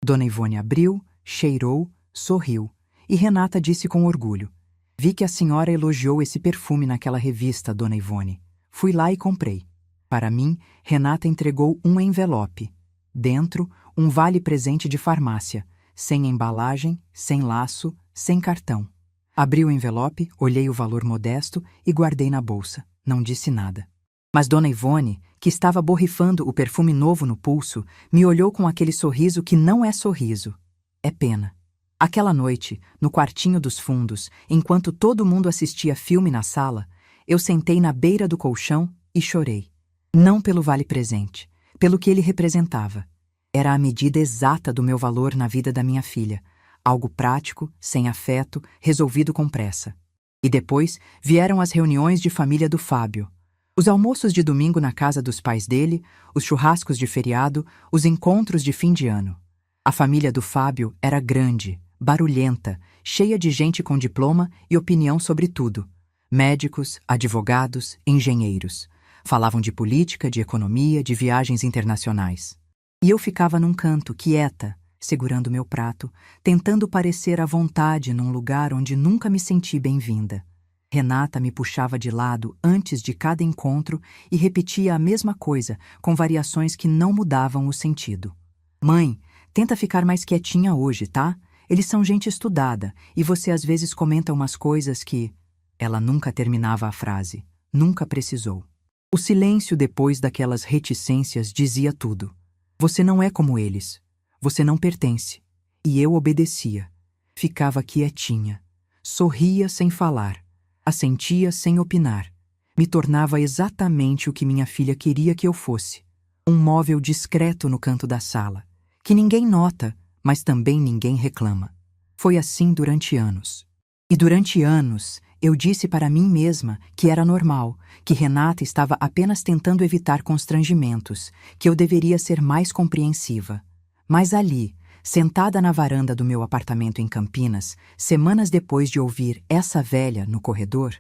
Dona Ivone abriu, cheirou, sorriu, e Renata disse com orgulho: "Vi que a senhora elogiou esse perfume naquela revista, Dona Ivone. Fui lá e comprei." Para mim, Renata entregou um envelope. Dentro, um vale-presente de farmácia, sem embalagem, sem laço, sem cartão. Abri o envelope, olhei o valor modesto e guardei na bolsa. Não disse nada. Mas Dona Ivone, que estava borrifando o perfume novo no pulso, me olhou com aquele sorriso que não é sorriso. É pena. Aquela noite, no quartinho dos fundos, enquanto todo mundo assistia filme na sala, eu sentei na beira do colchão e chorei. Não pelo vale-presente, pelo que ele representava. Era a medida exata do meu valor na vida da minha filha. Algo prático, sem afeto, resolvido com pressa. E depois vieram as reuniões de família do Fábio. Os almoços de domingo na casa dos pais dele, os churrascos de feriado, os encontros de fim de ano. A família do Fábio era grande, barulhenta, cheia de gente com diploma e opinião sobre tudo. Médicos, advogados, engenheiros. Falavam de política, de economia, de viagens internacionais. E eu ficava num canto, quieta, segurando meu prato, tentando parecer à vontade num lugar onde nunca me senti bem-vinda. Renata me puxava de lado antes de cada encontro e repetia a mesma coisa, com variações que não mudavam o sentido. "Mãe, tenta ficar mais quietinha hoje, tá? Eles são gente estudada e você às vezes comenta umas coisas que..." Ela nunca terminava a frase. Nunca precisou. O silêncio depois daquelas reticências dizia tudo. Você não é como eles. Você não pertence. E eu obedecia. Ficava quietinha. Sorria sem falar. Assentia sem opinar. Me tornava exatamente o que minha filha queria que eu fosse. Um móvel discreto no canto da sala, que ninguém nota, mas também ninguém reclama. Foi assim durante anos. E durante anos, eu disse para mim mesma que era normal, que Renata estava apenas tentando evitar constrangimentos, que eu deveria ser mais compreensiva. Mas ali, sentada na varanda do meu apartamento em Campinas, semanas depois de ouvir essa velha no corredor,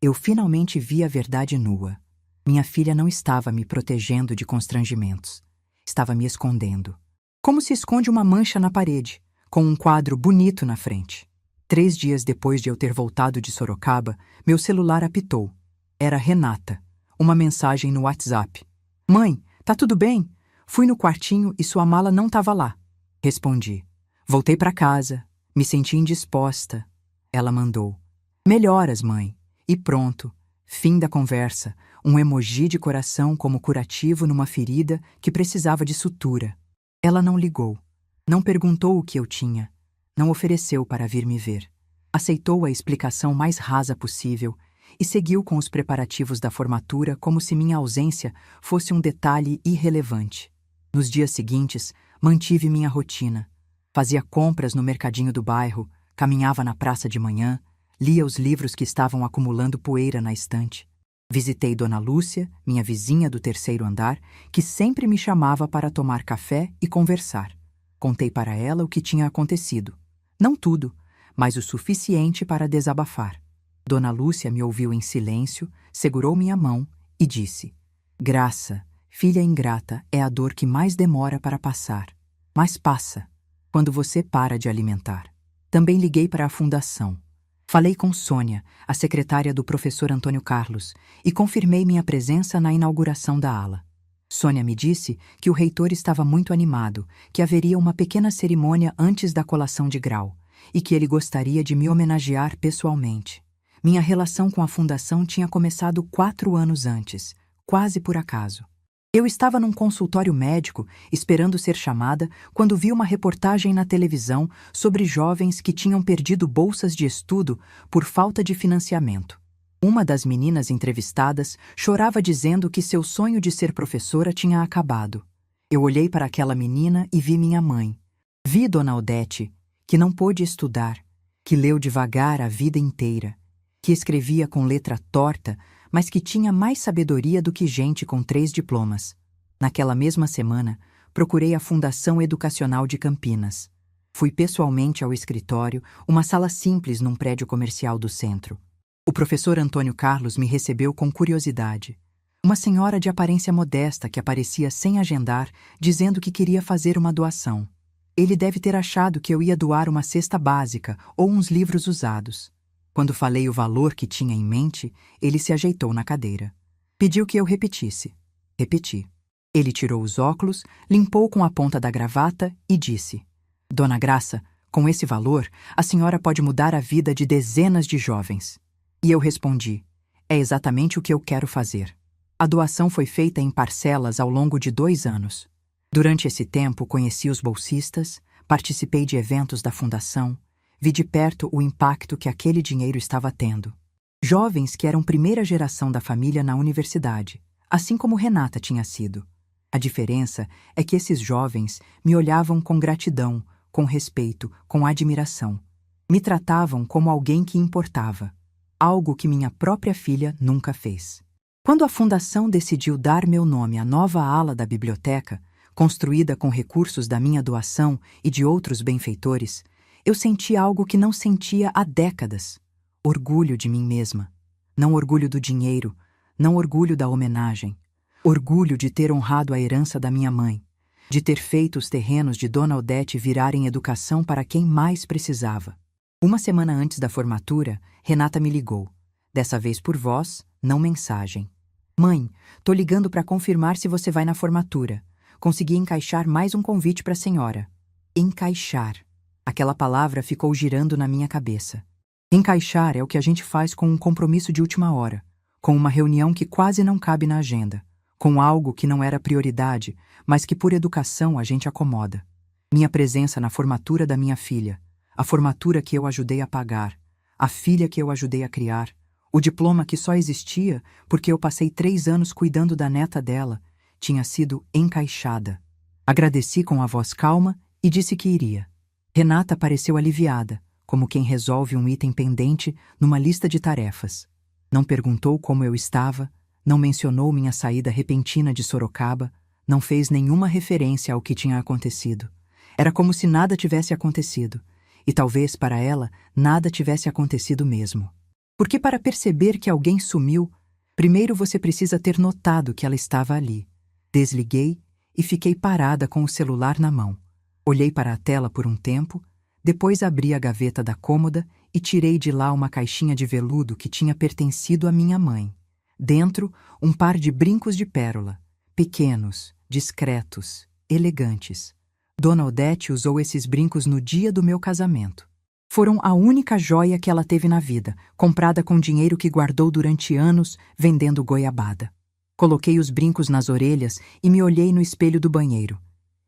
eu finalmente vi a verdade nua. Minha filha não estava me protegendo de constrangimentos. Estava me escondendo. Como se esconde uma mancha na parede, com um quadro bonito na frente. 3 dias depois de eu ter voltado de Sorocaba, meu celular apitou. Era Renata. Uma mensagem no WhatsApp. "Mãe, tá tudo bem? Fui no quartinho e sua mala não estava lá." Respondi. "Voltei para casa. Me senti indisposta." Ela mandou. "Melhoras, mãe." E pronto. Fim da conversa, um emoji de coração como curativo numa ferida que precisava de sutura. Ela não ligou. Não perguntou o que eu tinha. Não ofereceu para vir me ver. Aceitou a explicação mais rasa possível e seguiu com os preparativos da formatura como se minha ausência fosse um detalhe irrelevante. Nos dias seguintes, mantive minha rotina. Fazia compras no mercadinho do bairro, caminhava na praça de manhã, lia os livros que estavam acumulando poeira na estante. Visitei Dona Lúcia, minha vizinha do terceiro andar, que sempre me chamava para tomar café e conversar. Contei para ela o que tinha acontecido. Não tudo, mas o suficiente para desabafar. Dona Lúcia me ouviu em silêncio, segurou minha mão e disse: Graça, filha ingrata, é a dor que mais demora para passar. Mas passa, quando você para de alimentar. Também liguei para a fundação. Falei com Sônia, a secretária do professor Antônio Carlos, e confirmei minha presença na inauguração da ala. Sônia me disse que o reitor estava muito animado, que haveria uma pequena cerimônia antes da colação de grau, e que ele gostaria de me homenagear pessoalmente. Minha relação com a fundação tinha começado 4 anos antes, quase por acaso. Eu estava num consultório médico, esperando ser chamada, quando vi uma reportagem na televisão sobre jovens que tinham perdido bolsas de estudo por falta de financiamento. Uma das meninas entrevistadas chorava dizendo que seu sonho de ser professora tinha acabado. Eu olhei para aquela menina e vi minha mãe. Vi Dona Odete, que não pôde estudar, que leu devagar a vida inteira, que escrevia com letra torta, mas que tinha mais sabedoria do que gente com 3 diplomas. Naquela mesma semana, procurei a Fundação Educacional de Campinas. Fui pessoalmente ao escritório, uma sala simples num prédio comercial do centro. O professor Antônio Carlos me recebeu com curiosidade. Uma senhora de aparência modesta que aparecia sem agendar, dizendo que queria fazer uma doação. Ele deve ter achado que eu ia doar uma cesta básica ou uns livros usados. Quando falei o valor que tinha em mente, ele se ajeitou na cadeira. Pediu que eu repetisse. Repeti. Ele tirou os óculos, limpou com a ponta da gravata e disse: Dona Graça, com esse valor, a senhora pode mudar a vida de dezenas de jovens. E eu respondi: é exatamente o que eu quero fazer. A doação foi feita em parcelas ao longo de 2 anos. Durante esse tempo, conheci os bolsistas, participei de eventos da fundação, vi de perto o impacto que aquele dinheiro estava tendo. Jovens que eram primeira geração da família na universidade, assim como Renata tinha sido. A diferença é que esses jovens me olhavam com gratidão, com respeito, com admiração. Me tratavam como alguém que importava, algo que minha própria filha nunca fez. Quando a fundação decidiu dar meu nome à nova ala da biblioteca, construída com recursos da minha doação e de outros benfeitores, eu senti algo que não sentia há décadas. Orgulho de mim mesma. Não orgulho do dinheiro, não orgulho da homenagem. Orgulho de ter honrado a herança da minha mãe, de ter feito os terrenos de Dona Odete virarem educação para quem mais precisava. Uma semana antes da formatura, Renata me ligou. Dessa vez por voz, não mensagem. Mãe, tô ligando para confirmar se você vai na formatura. Consegui encaixar mais um convite para a senhora. Encaixar. Aquela palavra ficou girando na minha cabeça. Encaixar é o que a gente faz com um compromisso de última hora, com uma reunião que quase não cabe na agenda, com algo que não era prioridade, mas que por educação a gente acomoda. Minha presença na formatura da minha filha, a formatura que eu ajudei a pagar, a filha que eu ajudei a criar, o diploma que só existia porque eu passei 3 anos cuidando da neta dela, tinha sido encaixada. Agradeci com a voz calma e disse que iria. Renata pareceu aliviada, como quem resolve um item pendente numa lista de tarefas. Não perguntou como eu estava, não mencionou minha saída repentina de Sorocaba, não fez nenhuma referência ao que tinha acontecido. Era como se nada tivesse acontecido, e talvez para ela nada tivesse acontecido mesmo. Porque para perceber que alguém sumiu, primeiro você precisa ter notado que ela estava ali. Desliguei e fiquei parada com o celular na mão. Olhei para a tela por um tempo, depois abri a gaveta da cômoda e tirei de lá uma caixinha de veludo que tinha pertencido à minha mãe. Dentro, um par de brincos de pérola, pequenos, discretos, elegantes. Dona Odete usou esses brincos no dia do meu casamento. Foram a única joia que ela teve na vida, comprada com dinheiro que guardou durante anos vendendo goiabada. Coloquei os brincos nas orelhas e me olhei no espelho do banheiro.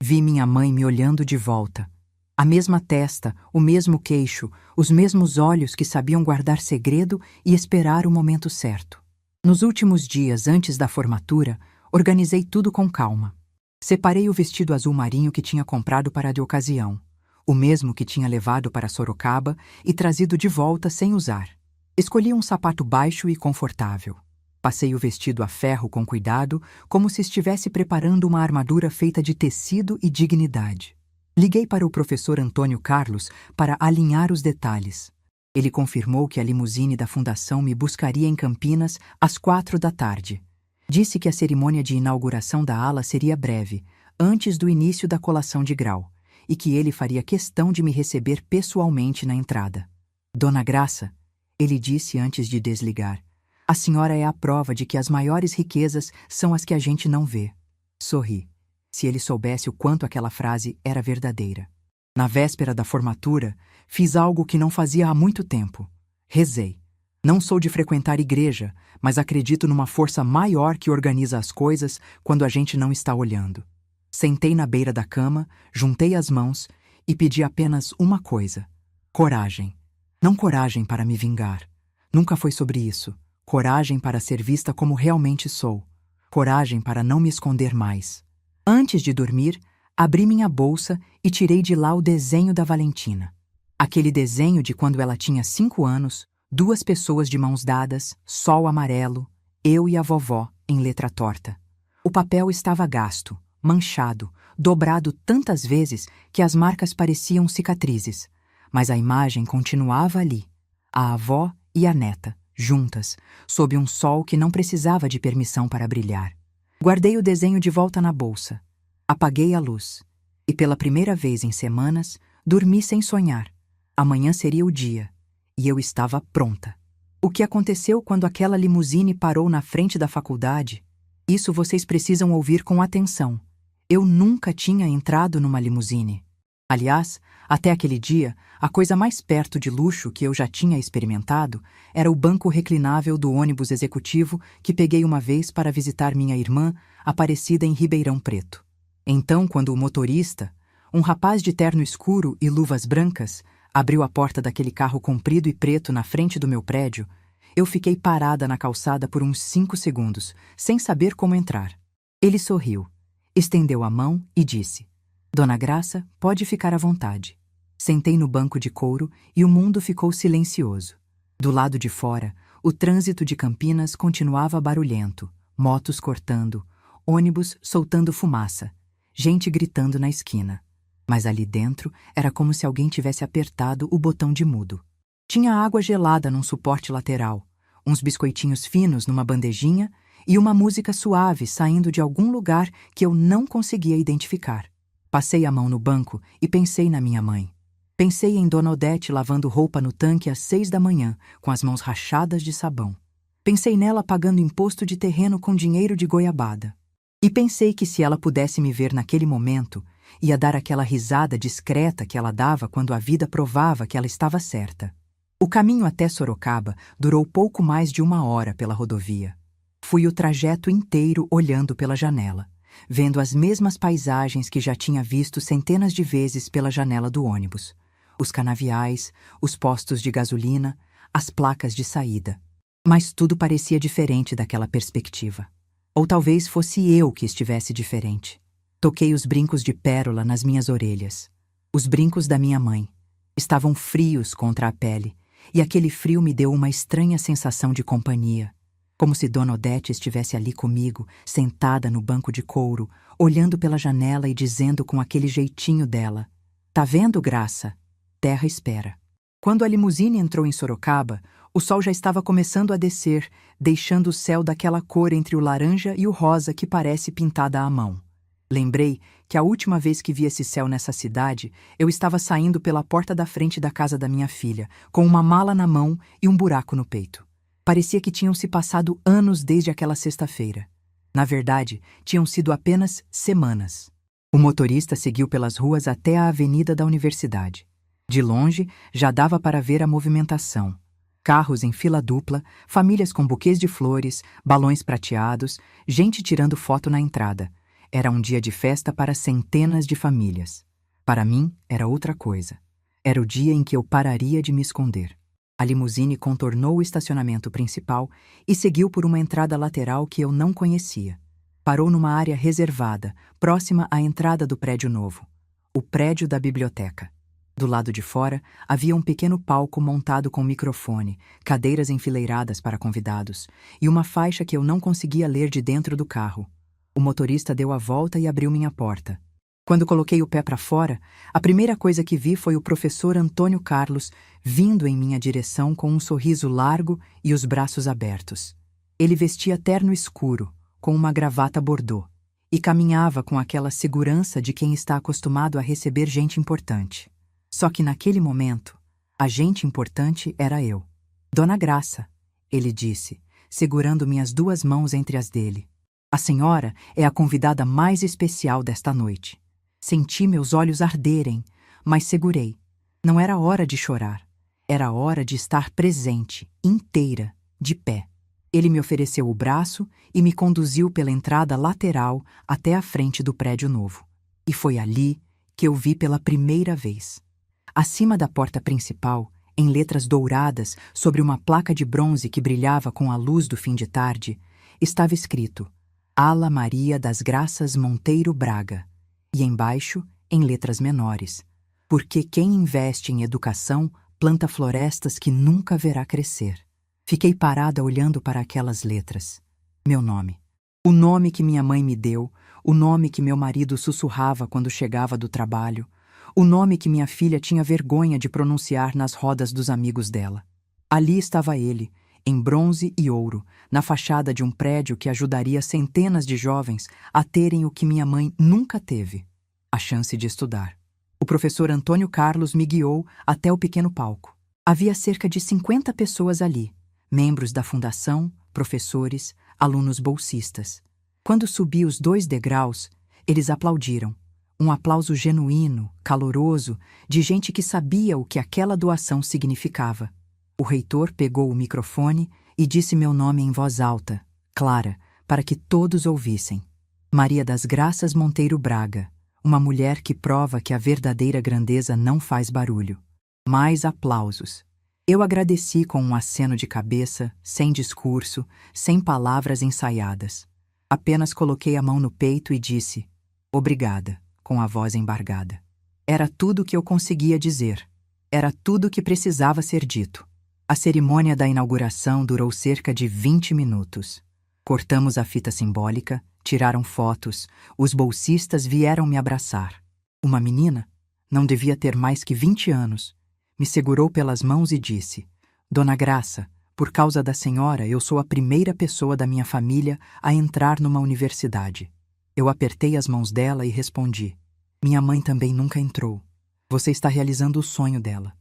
Vi minha mãe me olhando de volta. A mesma testa, o mesmo queixo, os mesmos olhos que sabiam guardar segredo e esperar o momento certo. Nos últimos dias antes da formatura, organizei tudo com calma. Separei o vestido azul marinho que tinha comprado para a ocasião, o mesmo que tinha levado para Sorocaba e trazido de volta sem usar. Escolhi um sapato baixo e confortável. Passei o vestido a ferro com cuidado, como se estivesse preparando uma armadura feita de tecido e dignidade. Liguei para o professor Antônio Carlos para alinhar os detalhes. Ele confirmou que a limusine da fundação me buscaria em Campinas às 4 da tarde. Disse que a cerimônia de inauguração da ala seria breve, antes do início da colação de grau, e que ele faria questão de me receber pessoalmente na entrada. Dona Graça, ele disse antes de desligar, a senhora é a prova de que as maiores riquezas são as que a gente não vê. Sorri. Se ele soubesse o quanto aquela frase era verdadeira. Na véspera da formatura, fiz algo que não fazia há muito tempo. Rezei. Não sou de frequentar igreja, mas acredito numa força maior que organiza as coisas quando a gente não está olhando. Sentei na beira da cama, juntei as mãos e pedi apenas uma coisa: coragem. Não coragem para me vingar. Nunca foi sobre isso. Coragem para ser vista como realmente sou. Coragem para não me esconder mais. Antes de dormir, abri minha bolsa e tirei de lá o desenho da Valentina. Aquele desenho de quando ela tinha 5 anos, 2 pessoas de mãos dadas, sol amarelo, eu e a vovó, em letra torta. O papel estava gasto, manchado, dobrado tantas vezes que as marcas pareciam cicatrizes, mas a imagem continuava ali, a avó e a neta, juntas, sob um sol que não precisava de permissão para brilhar. Guardei o desenho de volta na bolsa. Apaguei a luz. E pela primeira vez em semanas, dormi sem sonhar. Amanhã seria o dia. E eu estava pronta. O que aconteceu quando aquela limusine parou na frente da faculdade? Isso vocês precisam ouvir com atenção. Eu nunca tinha entrado numa limusine. Aliás, até aquele dia, a coisa mais perto de luxo que eu já tinha experimentado era o banco reclinável do ônibus executivo que peguei uma vez para visitar minha irmã, Aparecida em Ribeirão Preto. Então, quando o motorista, um rapaz de terno escuro e luvas brancas, abriu a porta daquele carro comprido e preto na frente do meu prédio, eu fiquei parada na calçada por uns 5 segundos, sem saber como entrar. Ele sorriu, estendeu a mão e disse: Dona Graça, pode ficar à vontade. Sentei no banco de couro e o mundo ficou silencioso. Do lado de fora, o trânsito de Campinas continuava barulhento, motos cortando, ônibus soltando fumaça, gente gritando na esquina. Mas ali dentro era como se alguém tivesse apertado o botão de mudo. Tinha água gelada num suporte lateral, uns biscoitinhos finos numa bandejinha e uma música suave saindo de algum lugar que eu não conseguia identificar. Passei a mão no banco e pensei na minha mãe. Pensei em Dona Odete lavando roupa no tanque às 6 da manhã, com as mãos rachadas de sabão. Pensei nela pagando imposto de terreno com dinheiro de goiabada. E pensei que se ela pudesse me ver naquele momento, ia dar aquela risada discreta que ela dava quando a vida provava que ela estava certa. O caminho até Sorocaba durou pouco mais de 1 hora pela rodovia. Fui o trajeto inteiro olhando pela janela, vendo as mesmas paisagens que já tinha visto centenas de vezes pela janela do ônibus. Os canaviais, os postos de gasolina, as placas de saída. Mas tudo parecia diferente daquela perspectiva. Ou talvez fosse eu que estivesse diferente. Toquei os brincos de pérola nas minhas orelhas. Os brincos da minha mãe. Estavam frios contra a pele, e aquele frio me deu uma estranha sensação de companhia. Como se Dona Odete estivesse ali comigo, sentada no banco de couro, olhando pela janela e dizendo com aquele jeitinho dela: Tá vendo, Graça? Terra espera. Quando a limusine entrou em Sorocaba, o sol já estava começando a descer, deixando o céu daquela cor entre o laranja e o rosa que parece pintada à mão. Lembrei que a última vez que vi esse céu nessa cidade, eu estava saindo pela porta da frente da casa da minha filha, com uma mala na mão e um buraco no peito. Parecia que tinham se passado anos desde aquela sexta-feira. Na verdade, tinham sido apenas semanas. O motorista seguiu pelas ruas até a avenida da universidade. De longe, já dava para ver a movimentação. Carros em fila dupla, famílias com buquês de flores, balões prateados, gente tirando foto na entrada. Era um dia de festa para centenas de famílias. Para mim, era outra coisa. Era o dia em que eu pararia de me esconder. A limusine contornou o estacionamento principal e seguiu por uma entrada lateral que eu não conhecia. Parou numa área reservada, próxima à entrada do prédio novo. O prédio da biblioteca. Do lado de fora, havia um pequeno palco montado com microfone, cadeiras enfileiradas para convidados, e uma faixa que eu não conseguia ler de dentro do carro. O motorista deu a volta e abriu minha porta. Quando coloquei o pé para fora, a primeira coisa que vi foi o professor Antônio Carlos vindo em minha direção com um sorriso largo e os braços abertos. Ele vestia terno escuro, com uma gravata bordô, e caminhava com aquela segurança de quem está acostumado a receber gente importante. Só que naquele momento, a gente importante era eu. Dona Graça, ele disse, segurando minhas 2 mãos entre as dele. A senhora é a convidada mais especial desta noite. Senti meus olhos arderem, mas segurei. Não era hora de chorar. Era hora de estar presente, inteira, de pé. Ele me ofereceu o braço e me conduziu pela entrada lateral até a frente do prédio novo. E foi ali que eu vi pela primeira vez. Acima da porta principal, em letras douradas sobre uma placa de bronze que brilhava com a luz do fim de tarde, estava escrito Ala Maria das Graças Monteiro Braga, e embaixo, em letras menores, porque quem investe em educação planta florestas que nunca verá crescer. Fiquei parada olhando para aquelas letras. Meu nome. O nome que minha mãe me deu, o nome que meu marido sussurrava quando chegava do trabalho, o nome que minha filha tinha vergonha de pronunciar nas rodas dos amigos dela. Ali estava ele, em bronze e ouro, na fachada de um prédio que ajudaria centenas de jovens a terem o que minha mãe nunca teve, a chance de estudar. O professor Antônio Carlos me guiou até o pequeno palco. Havia cerca de 50 pessoas ali, membros da fundação, professores, alunos bolsistas. Quando subi os 2 degraus, eles aplaudiram. Um aplauso genuíno, caloroso, de gente que sabia o que aquela doação significava. O reitor pegou o microfone e disse meu nome em voz alta, clara, para que todos ouvissem. Maria das Graças Monteiro Braga, uma mulher que prova que a verdadeira grandeza não faz barulho. Mais aplausos. Eu agradeci com um aceno de cabeça, sem discurso, sem palavras ensaiadas. Apenas coloquei a mão no peito e disse, obrigada, com a voz embargada. Era tudo o que eu conseguia dizer. Era tudo o que precisava ser dito. A cerimônia da inauguração durou cerca de 20 minutos. Cortamos a fita simbólica, tiraram fotos, os bolsistas vieram me abraçar. Uma menina, não devia ter mais que 20 anos, me segurou pelas mãos e disse, Dona Graça, por causa da senhora eu sou a primeira pessoa da minha família a entrar numa universidade. Eu apertei as mãos dela e respondi, minha mãe também nunca entrou. Você está realizando o sonho dela.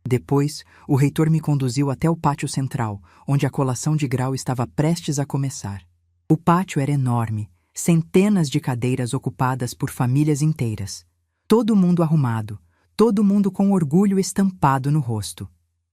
Depois, o reitor me conduziu até o pátio central, onde a colação de grau estava prestes a começar. O pátio era enorme, centenas de cadeiras ocupadas por famílias inteiras. Todo mundo arrumado, todo mundo com orgulho estampado no rosto.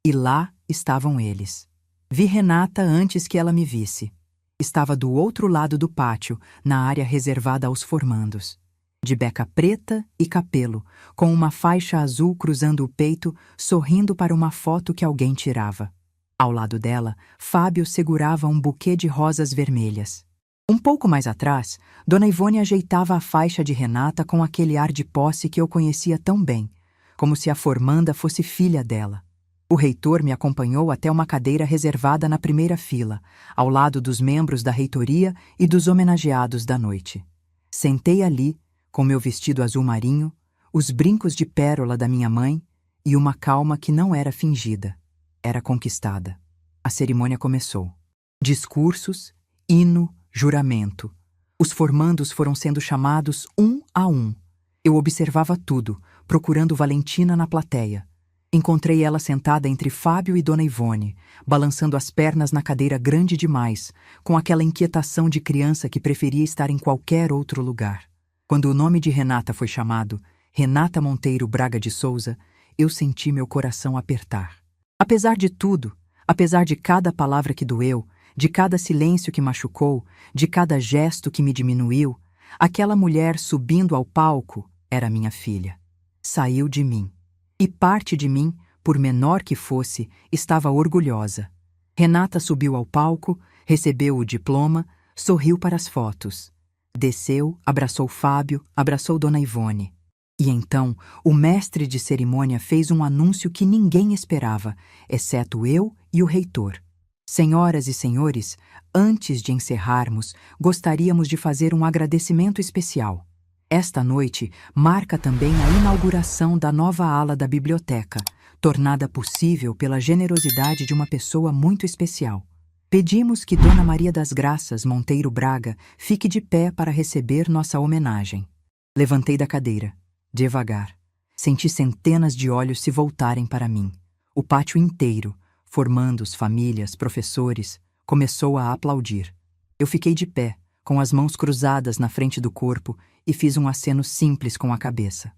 E lá estavam eles. Vi Renata antes que ela me visse. Estava do outro lado do pátio, na área reservada aos formandos. De beca preta e capelo, com uma faixa azul cruzando o peito, sorrindo para uma foto que alguém tirava. Ao lado dela, Fábio segurava um buquê de rosas vermelhas. Um pouco mais atrás, Dona Ivone ajeitava a faixa de Renata com aquele ar de posse que eu conhecia tão bem, como se a formanda fosse filha dela. O reitor me acompanhou até uma cadeira reservada na primeira fila, ao lado dos membros da reitoria e dos homenageados da noite. Sentei ali, com meu vestido azul marinho, os brincos de pérola da minha mãe e uma calma que não era fingida, era conquistada. A cerimônia começou. Discursos, hino, juramento. Os formandos foram sendo chamados um a um. Eu observava tudo, procurando Valentina na plateia. Encontrei ela sentada entre Fábio e Dona Ivone, balançando as pernas na cadeira grande demais, com aquela inquietação de criança que preferia estar em qualquer outro lugar. Quando o nome de Renata foi chamado, Renata Monteiro Braga de Souza, eu senti meu coração apertar. Apesar de tudo, apesar de cada palavra que doeu, de cada silêncio que machucou, de cada gesto que me diminuiu, aquela mulher subindo ao palco era minha filha. Saiu de mim. E parte de mim, por menor que fosse, estava orgulhosa. Renata subiu ao palco, recebeu o diploma, sorriu para as fotos. Desceu, abraçou Fábio, abraçou Dona Ivone. E então, o mestre de cerimônia fez um anúncio que ninguém esperava, exceto eu e o reitor. Senhoras e senhores, antes de encerrarmos, gostaríamos de fazer um agradecimento especial. Esta noite marca também a inauguração da nova ala da biblioteca, tornada possível pela generosidade de uma pessoa muito especial. Pedimos que Dona Maria das Graças Monteiro Braga fique de pé para receber nossa homenagem. Levantei da cadeira. Devagar. Senti centenas de olhos se voltarem para mim. O pátio inteiro, formandos, famílias, professores, começou a aplaudir. Eu fiquei de pé, com as mãos cruzadas na frente do corpo e fiz um aceno simples com a cabeça.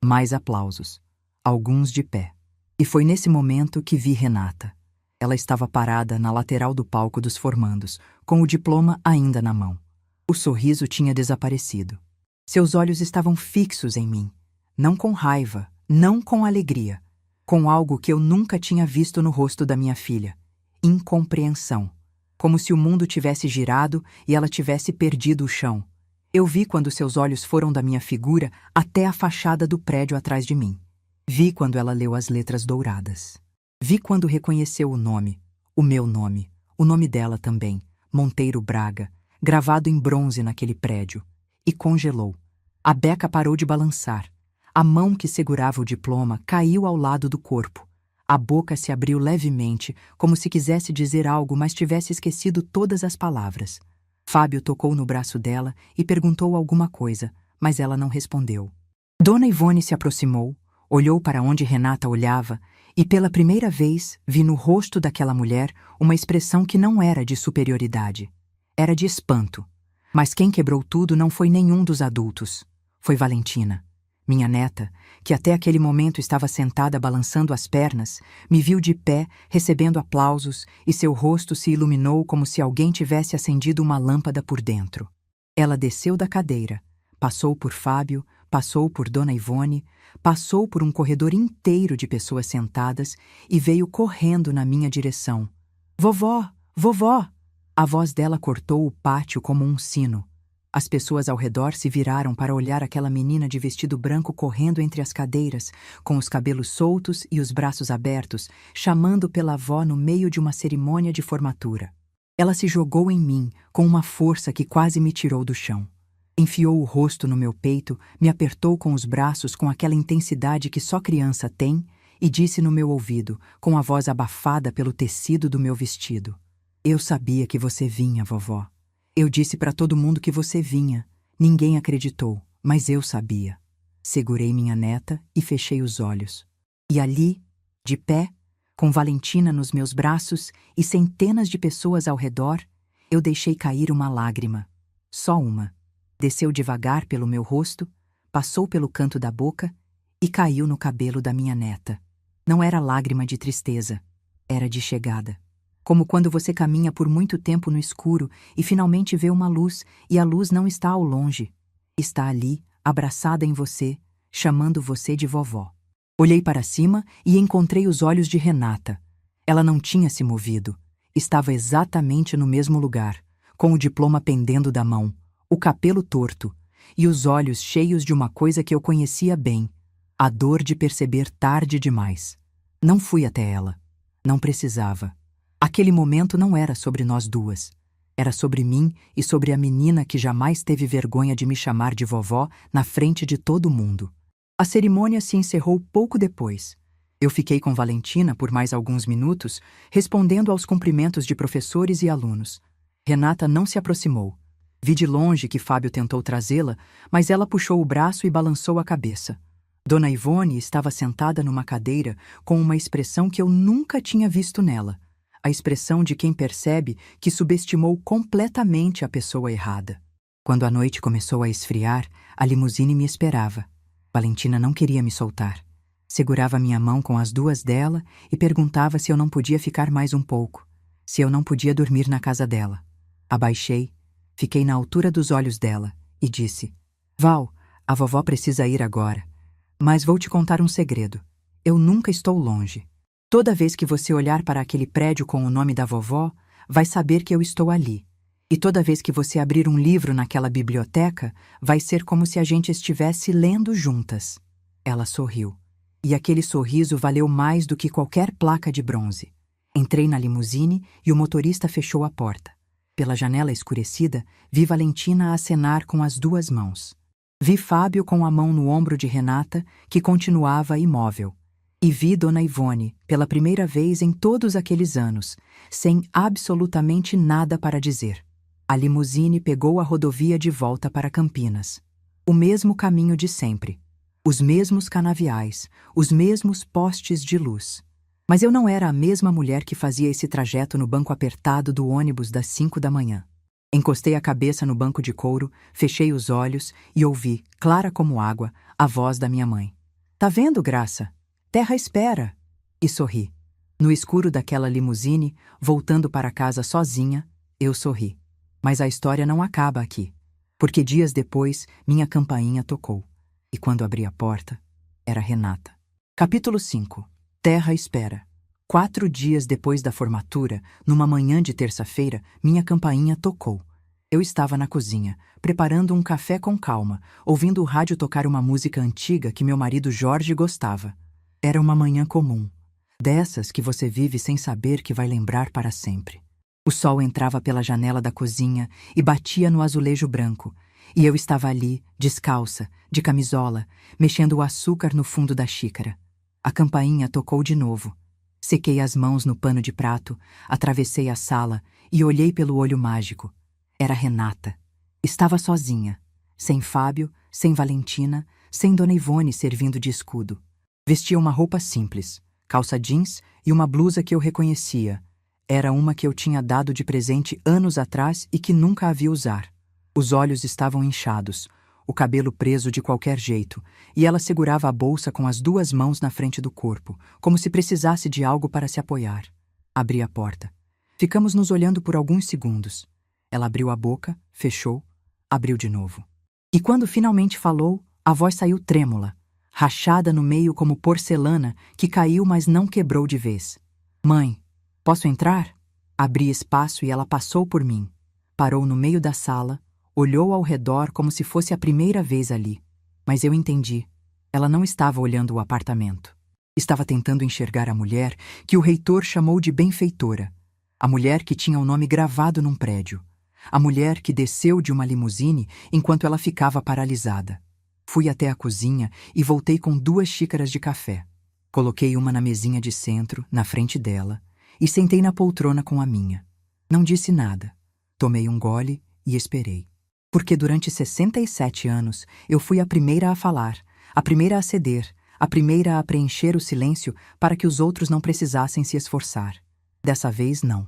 Mais aplausos. Alguns de pé. E foi nesse momento que vi Renata. Ela estava parada na lateral do palco dos formandos, com o diploma ainda na mão. O sorriso tinha desaparecido. Seus olhos estavam fixos em mim. Não com raiva, não com alegria, com algo que eu nunca tinha visto no rosto da minha filha. Incompreensão. Como se o mundo tivesse girado e ela tivesse perdido o chão. Eu vi quando seus olhos foram da minha figura até a fachada do prédio atrás de mim. Vi quando ela leu as letras douradas. Vi quando reconheceu o meu nome, o nome dela também, Monteiro Braga, gravado em bronze naquele prédio. E congelou. A beca parou de balançar. A mão que segurava o diploma caiu ao lado do corpo. A boca se abriu levemente, como se quisesse dizer algo, mas tivesse esquecido todas as palavras. Fábio tocou no braço dela e perguntou alguma coisa, mas ela não respondeu. Dona Ivone se aproximou, olhou para onde Renata olhava e, pela primeira vez, vi no rosto daquela mulher uma expressão que não era de superioridade. Era de espanto. Mas quem quebrou tudo não foi nenhum dos adultos. Foi Valentina. Minha neta, que até aquele momento estava sentada balançando as pernas, me viu de pé, recebendo aplausos, e seu rosto se iluminou como se alguém tivesse acendido uma lâmpada por dentro. Ela desceu da cadeira, passou por Fábio, passou por Dona Ivone, passou por um corredor inteiro de pessoas sentadas e veio correndo na minha direção. Vovó! Vovó! A voz dela cortou o pátio como um sino. As pessoas ao redor se viraram para olhar aquela menina de vestido branco correndo entre as cadeiras, com os cabelos soltos e os braços abertos, chamando pela avó no meio de uma cerimônia de formatura. Ela se jogou em mim, com uma força que quase me tirou do chão. Enfiou o rosto no meu peito, me apertou com os braços com aquela intensidade que só criança tem e disse no meu ouvido, com a voz abafada pelo tecido do meu vestido: Eu sabia que você vinha, vovó. Eu disse para todo mundo que você vinha. Ninguém acreditou, mas eu sabia. Segurei minha neta e fechei os olhos. E ali, de pé, com Valentina nos meus braços e centenas de pessoas ao redor, eu deixei cair uma lágrima. Só uma. Desceu devagar pelo meu rosto, passou pelo canto da boca e caiu no cabelo da minha neta. Não era lágrima de tristeza, era de chegada. Como quando você caminha por muito tempo no escuro e finalmente vê uma luz, e a luz não está ao longe. Está ali, abraçada em você, chamando você de vovó. Olhei para cima e encontrei os olhos de Renata. Ela não tinha se movido. Estava exatamente no mesmo lugar, com o diploma pendendo da mão, o cabelo torto e os olhos cheios de uma coisa que eu conhecia bem, a dor de perceber tarde demais. Não fui até ela. Não precisava. Aquele momento não era sobre nós duas. Era sobre mim e sobre a menina que jamais teve vergonha de me chamar de vovó na frente de todo mundo. A cerimônia se encerrou pouco depois. Eu fiquei com Valentina por mais alguns minutos, respondendo aos cumprimentos de professores e alunos. Renata não se aproximou. Vi de longe que Fábio tentou trazê-la, mas ela puxou o braço e balançou a cabeça. Dona Ivone estava sentada numa cadeira com uma expressão que eu nunca tinha visto nela. A expressão de quem percebe que subestimou completamente a pessoa errada. Quando a noite começou a esfriar, a limusine me esperava. Valentina não queria me soltar. Segurava minha mão com as duas dela e perguntava se eu não podia ficar mais um pouco, se eu não podia dormir na casa dela. Abaixei, fiquei na altura dos olhos dela e disse: Val, a vovó precisa ir agora, mas vou te contar um segredo. Eu nunca estou longe. Toda vez que você olhar para aquele prédio com o nome da vovó, vai saber que eu estou ali. E toda vez que você abrir um livro naquela biblioteca, vai ser como se a gente estivesse lendo juntas. Ela sorriu. E aquele sorriso valeu mais do que qualquer placa de bronze. Entrei na limusine e o motorista fechou a porta. Pela janela escurecida, vi Valentina acenar com as duas mãos. Vi Fábio com a mão no ombro de Renata, que continuava imóvel. E vi Dona Ivone, pela primeira vez em todos aqueles anos, sem absolutamente nada para dizer. A limusine pegou a rodovia de volta para Campinas. O mesmo caminho de sempre. Os mesmos canaviais, os mesmos postes de luz. Mas eu não era a mesma mulher que fazia esse trajeto no banco apertado do ônibus das 5 da manhã. Encostei a cabeça no banco de couro, fechei os olhos e ouvi, clara como água, a voz da minha mãe. Tá vendo, Graça? Terra espera! E sorri. No escuro daquela limusine, voltando para casa sozinha, eu sorri. Mas a história não acaba aqui. Porque dias depois, minha campainha tocou. E quando abri a porta, era Renata. Capítulo 5. Terra espera. 4 dias depois da formatura, numa manhã de terça-feira, minha campainha tocou. Eu estava na cozinha, preparando um café com calma, ouvindo o rádio tocar uma música antiga que meu marido Jorge gostava. Era uma manhã comum, dessas que você vive sem saber que vai lembrar para sempre. O sol entrava pela janela da cozinha e batia no azulejo branco, e eu estava ali, descalça, de camisola, mexendo o açúcar no fundo da xícara. A campainha tocou de novo. Sequei as mãos no pano de prato, atravessei a sala e olhei pelo olho mágico. Era Renata. Estava sozinha, sem Fábio, sem Valentina, sem Dona Ivone servindo de escudo. Vestia uma roupa simples, calça jeans e uma blusa que eu reconhecia. Era uma que eu tinha dado de presente anos atrás e que nunca havia usar. Os olhos estavam inchados, o cabelo preso de qualquer jeito, e ela segurava a bolsa com as duas mãos na frente do corpo, como se precisasse de algo para se apoiar. Abri a porta. Ficamos nos olhando por alguns segundos. Ela abriu a boca, fechou, abriu de novo. E quando finalmente falou, a voz saiu trêmula, rachada no meio como porcelana que caiu, mas não quebrou de vez. Mãe, posso entrar? Abri espaço e ela passou por mim. Parou no meio da sala, olhou ao redor como se fosse a primeira vez ali. Mas eu entendi. Ela não estava olhando o apartamento. Estava tentando enxergar a mulher que o reitor chamou de benfeitora. A mulher que tinha o nome gravado num prédio. A mulher que desceu de uma limusine enquanto ela ficava paralisada. Fui até a cozinha e voltei com 2 xícaras de café. Coloquei uma na mesinha de centro, na frente dela, e sentei na poltrona com a minha. Não disse nada. Tomei um gole e esperei. Porque durante 67 anos eu fui a primeira a falar, a primeira a ceder, a primeira a preencher o silêncio para que os outros não precisassem se esforçar. Dessa vez, não.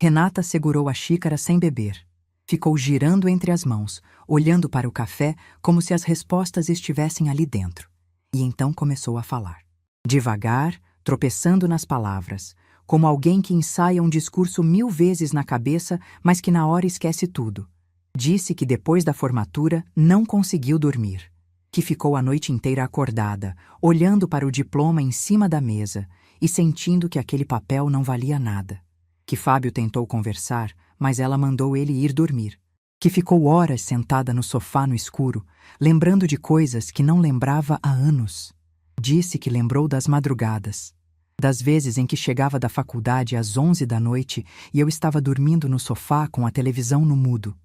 Renata segurou a xícara sem beber. Ficou girando entre as mãos, olhando para o café como se as respostas estivessem ali dentro. E então começou a falar. Devagar, tropeçando nas palavras, como alguém que ensaia um discurso 1000 vezes na cabeça, mas que na hora esquece tudo. Disse que depois da formatura não conseguiu dormir, que ficou a noite inteira acordada, olhando para o diploma em cima da mesa e sentindo que aquele papel não valia nada. Que Fábio tentou conversar, mas ela mandou ele ir dormir. Que ficou horas sentada no sofá no escuro, lembrando de coisas que não lembrava há anos. Disse que lembrou das madrugadas, das vezes em que chegava da faculdade às 11 da noite e eu estava dormindo no sofá com a televisão no mudo.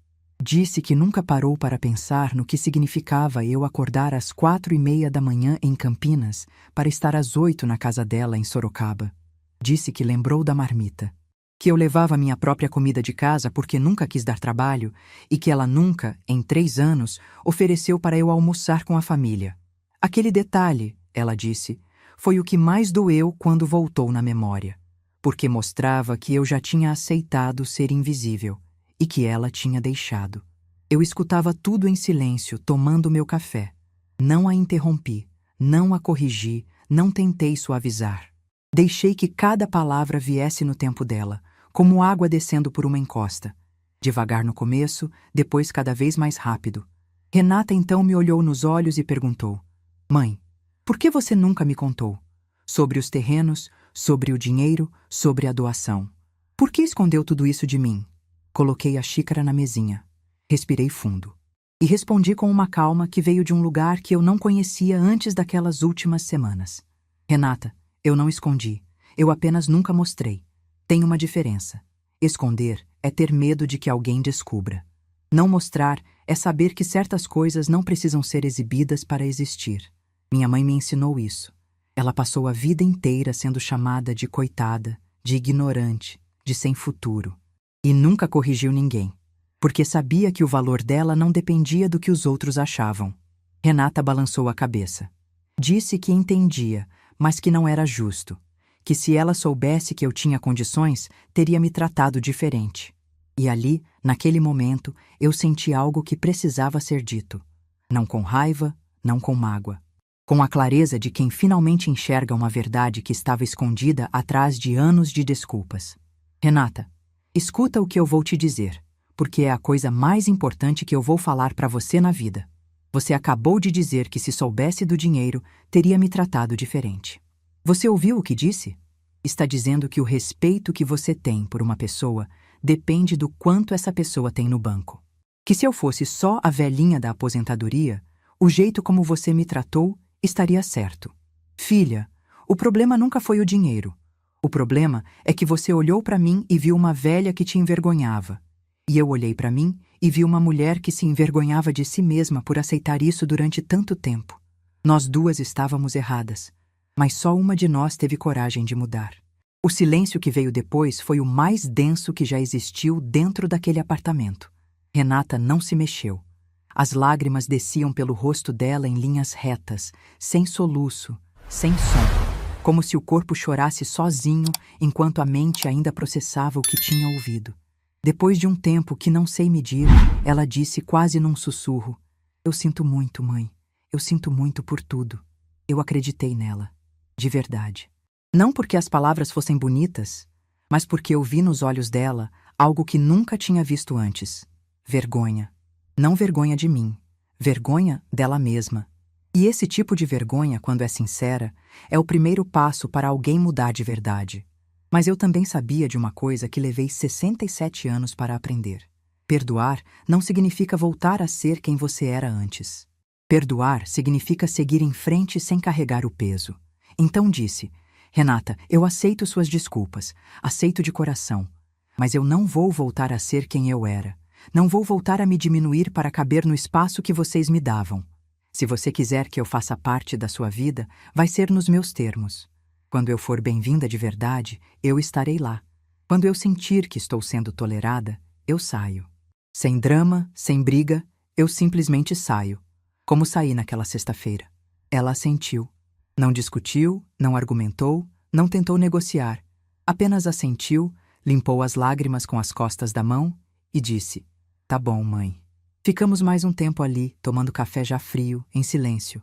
Disse que nunca parou para pensar no que significava eu acordar às 4:30 da manhã em Campinas para estar às 8 na casa dela em Sorocaba. Disse que lembrou da marmita. Que eu levava minha própria comida de casa porque nunca quis dar trabalho e que ela nunca, em 3 anos, ofereceu para eu almoçar com a família. Aquele detalhe, ela disse, foi o que mais doeu quando voltou na memória, porque mostrava que eu já tinha aceitado ser invisível e que ela tinha deixado. Eu escutava tudo em silêncio, tomando meu café. Não a interrompi, não a corrigi, não tentei suavizar. Deixei que cada palavra viesse no tempo dela, como água descendo por uma encosta. Devagar no começo, depois cada vez mais rápido. Renata então me olhou nos olhos e perguntou: Mãe, por que você nunca me contou? Sobre os terrenos, sobre o dinheiro, sobre a doação. Por que escondeu tudo isso de mim? Coloquei a xícara na mesinha. Respirei fundo. E respondi com uma calma que veio de um lugar que eu não conhecia antes daquelas últimas semanas. Renata, eu não escondi. Eu apenas nunca mostrei. Tem uma diferença. Esconder é ter medo de que alguém descubra. Não mostrar é saber que certas coisas não precisam ser exibidas para existir. Minha mãe me ensinou isso. Ela passou a vida inteira sendo chamada de coitada, de ignorante, de sem futuro. E nunca corrigiu ninguém, porque sabia que o valor dela não dependia do que os outros achavam. Renata balançou a cabeça. Disse que entendia, mas que não era justo. Que se ela soubesse que eu tinha condições, teria me tratado diferente. E ali, naquele momento, eu senti algo que precisava ser dito. Não com raiva, não com mágoa. Com a clareza de quem finalmente enxerga uma verdade que estava escondida atrás de anos de desculpas. Renata, escuta o que eu vou te dizer, porque é a coisa mais importante que eu vou falar para você na vida. Você acabou de dizer que se soubesse do dinheiro, teria me tratado diferente. Você ouviu o que disse? Está dizendo que o respeito que você tem por uma pessoa depende do quanto essa pessoa tem no banco. Que se eu fosse só a velhinha da aposentadoria, o jeito como você me tratou estaria certo. Filha, o problema nunca foi o dinheiro. O problema é que você olhou para mim e viu uma velha que te envergonhava. E eu olhei para mim e vi uma mulher que se envergonhava de si mesma por aceitar isso durante tanto tempo. Nós duas estávamos erradas, mas só uma de nós teve coragem de mudar. O silêncio que veio depois foi o mais denso que já existiu dentro daquele apartamento. Renata não se mexeu. As lágrimas desciam pelo rosto dela em linhas retas, sem soluço, sem som, como se o corpo chorasse sozinho enquanto a mente ainda processava o que tinha ouvido. Depois de um tempo que não sei medir, ela disse quase num sussurro: Eu sinto muito, mãe. Eu sinto muito por tudo. Eu acreditei nela. De verdade. Não porque as palavras fossem bonitas, mas porque eu vi nos olhos dela algo que nunca tinha visto antes. Vergonha. Não vergonha de mim, vergonha dela mesma. E esse tipo de vergonha, quando é sincera, é o primeiro passo para alguém mudar de verdade. Mas eu também sabia de uma coisa que levei 67 anos para aprender. Perdoar não significa voltar a ser quem você era antes. Perdoar significa seguir em frente sem carregar o peso. Então disse: Renata, eu aceito suas desculpas, aceito de coração, mas eu não vou voltar a ser quem eu era. Não vou voltar a me diminuir para caber no espaço que vocês me davam. Se você quiser que eu faça parte da sua vida, vai ser nos meus termos. Quando eu for bem-vinda de verdade, eu estarei lá. Quando eu sentir que estou sendo tolerada, eu saio. Sem drama, sem briga, eu simplesmente saio. Como saí naquela sexta-feira. Ela assentiu. Não discutiu, não argumentou, não tentou negociar. Apenas assentiu, limpou as lágrimas com as costas da mão e disse: Tá bom, mãe. Ficamos mais um tempo ali, tomando café já frio, em silêncio.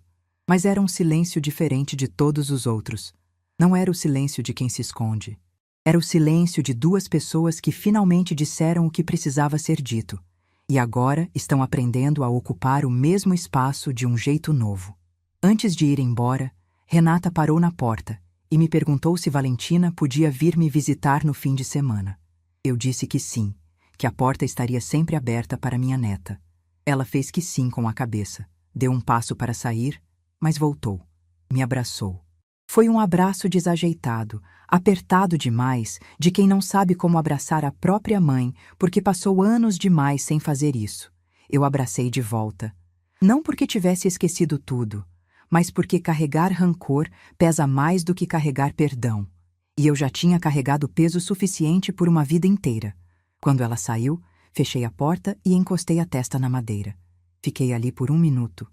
Mas era um silêncio diferente de todos os outros. Não era o silêncio de quem se esconde. Era o silêncio de duas pessoas que finalmente disseram o que precisava ser dito. E agora estão aprendendo a ocupar o mesmo espaço de um jeito novo. Antes de ir embora, Renata parou na porta e me perguntou se Valentina podia vir me visitar no fim de semana. Eu disse que sim, que a porta estaria sempre aberta para minha neta. Ela fez que sim com a cabeça, deu um passo para sair, mas voltou. Me abraçou. Foi um abraço desajeitado, apertado demais, de quem não sabe como abraçar a própria mãe, porque passou anos demais sem fazer isso. Eu abracei de volta. Não porque tivesse esquecido tudo, mas porque carregar rancor pesa mais do que carregar perdão. E eu já tinha carregado peso suficiente por uma vida inteira. Quando ela saiu, fechei a porta e encostei a testa na madeira. Fiquei ali por 1 minuto,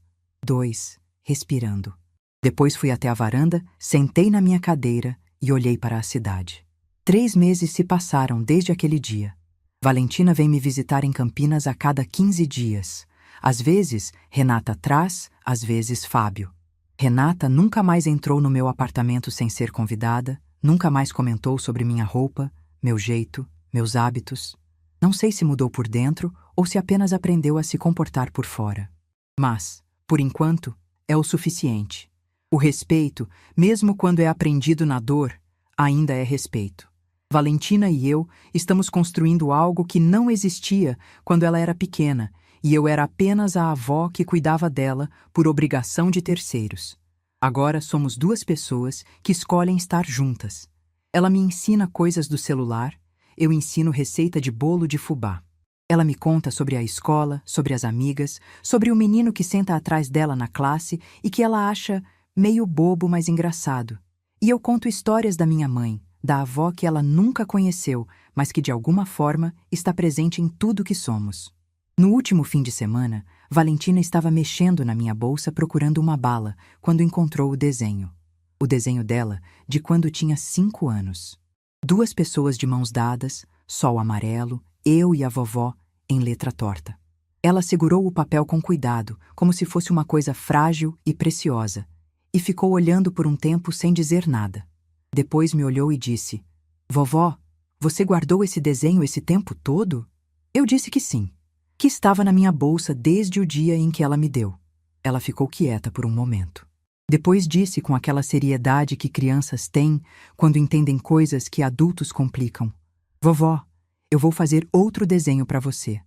2, respirando. Depois fui até a varanda, sentei na minha cadeira e olhei para a cidade. 3 meses se passaram desde aquele dia. Valentina vem me visitar em Campinas a cada 15 dias. Às vezes, Renata traz, às vezes Fábio. Renata nunca mais entrou no meu apartamento sem ser convidada, nunca mais comentou sobre minha roupa, meu jeito, meus hábitos. Não sei se mudou por dentro ou se apenas aprendeu a se comportar por fora. Mas, por enquanto, é o suficiente. O respeito, mesmo quando é aprendido na dor, ainda é respeito. Valentina e eu estamos construindo algo que não existia quando ela era pequena, e eu era apenas a avó que cuidava dela por obrigação de terceiros. Agora somos duas pessoas que escolhem estar juntas. Ela me ensina coisas do celular, eu ensino receita de bolo de fubá. Ela me conta sobre a escola, sobre as amigas, sobre o menino que senta atrás dela na classe e que ela acha meio bobo, mas engraçado. E eu conto histórias da minha mãe, da avó que ela nunca conheceu, mas que de alguma forma está presente em tudo que somos. No último fim de semana, Valentina estava mexendo na minha bolsa procurando uma bala, quando encontrou o desenho. O desenho dela, de quando tinha 5 anos. 2 pessoas de mãos dadas, sol amarelo, eu e a vovó, em letra torta. Ela segurou o papel com cuidado, como se fosse uma coisa frágil e preciosa, e ficou olhando por um tempo sem dizer nada. Depois me olhou e disse: "Vovó, você guardou esse desenho esse tempo todo?" Eu disse que sim, que estava na minha bolsa desde o dia em que ela me deu. Ela ficou quieta por um momento. Depois disse com aquela seriedade que crianças têm quando entendem coisas que adultos complicam: "Vovó, eu vou fazer outro desenho para você.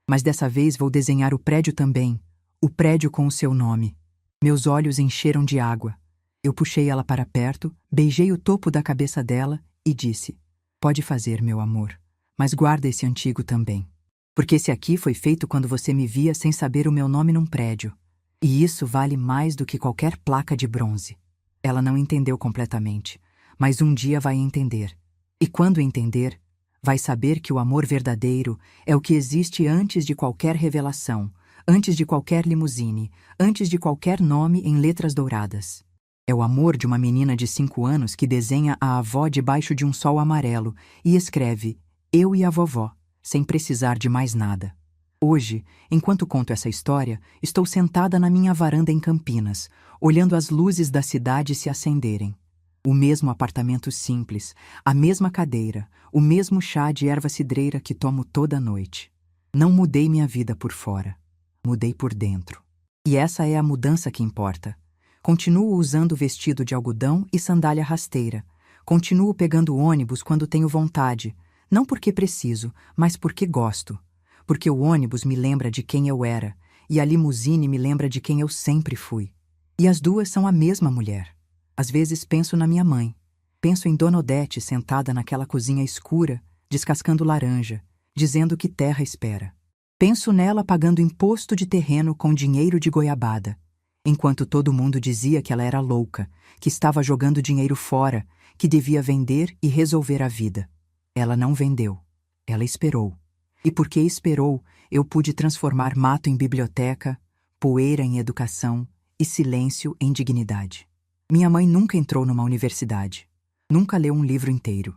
Mas dessa vez vou desenhar o prédio também, o prédio com o seu nome." Meus olhos encheram de água. Eu puxei ela para perto, beijei o topo da cabeça dela e disse: "Pode fazer, meu amor, mas guarda esse antigo também. Porque esse aqui foi feito quando você me via sem saber o meu nome num prédio. E isso vale mais do que qualquer placa de bronze." Ela não entendeu completamente, mas um dia vai entender. E quando entender, vai saber que o amor verdadeiro é o que existe antes de qualquer revelação, antes de qualquer limusine, antes de qualquer nome em letras douradas. É o amor de uma menina de 5 anos que desenha a avó debaixo de um sol amarelo e escreve "Eu e a vovó", sem precisar de mais nada. Hoje, enquanto conto essa história, estou sentada na minha varanda em Campinas, olhando as luzes da cidade se acenderem. O mesmo apartamento simples, a mesma cadeira, o mesmo chá de erva cidreira que tomo toda noite. Não mudei minha vida por fora. Mudei por dentro. E essa é a mudança que importa. Continuo usando vestido de algodão e sandália rasteira. Continuo pegando ônibus quando tenho vontade, não porque preciso, mas porque gosto. Porque o ônibus me lembra de quem eu era, e a limusine me lembra de quem eu sempre fui. E as duas são a mesma mulher. Às vezes penso na minha mãe. Penso em Dona Odete sentada naquela cozinha escura, descascando laranja, dizendo que terra espera. Penso nela pagando imposto de terreno com dinheiro de goiabada, enquanto todo mundo dizia que ela era louca, que estava jogando dinheiro fora, que devia vender e resolver a vida. Ela não vendeu. Ela esperou. E porque esperou, eu pude transformar mato em biblioteca, poeira em educação e silêncio em dignidade. Minha mãe nunca entrou numa universidade. Nunca leu um livro inteiro.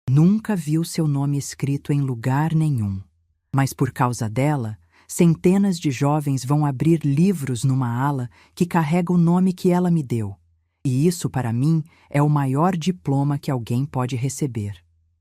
Nunca viu seu nome escrito em lugar nenhum. Mas por causa dela, centenas de jovens vão abrir livros numa ala que carrega o nome que ela me deu. E isso, para mim, é o maior diploma que alguém pode receber.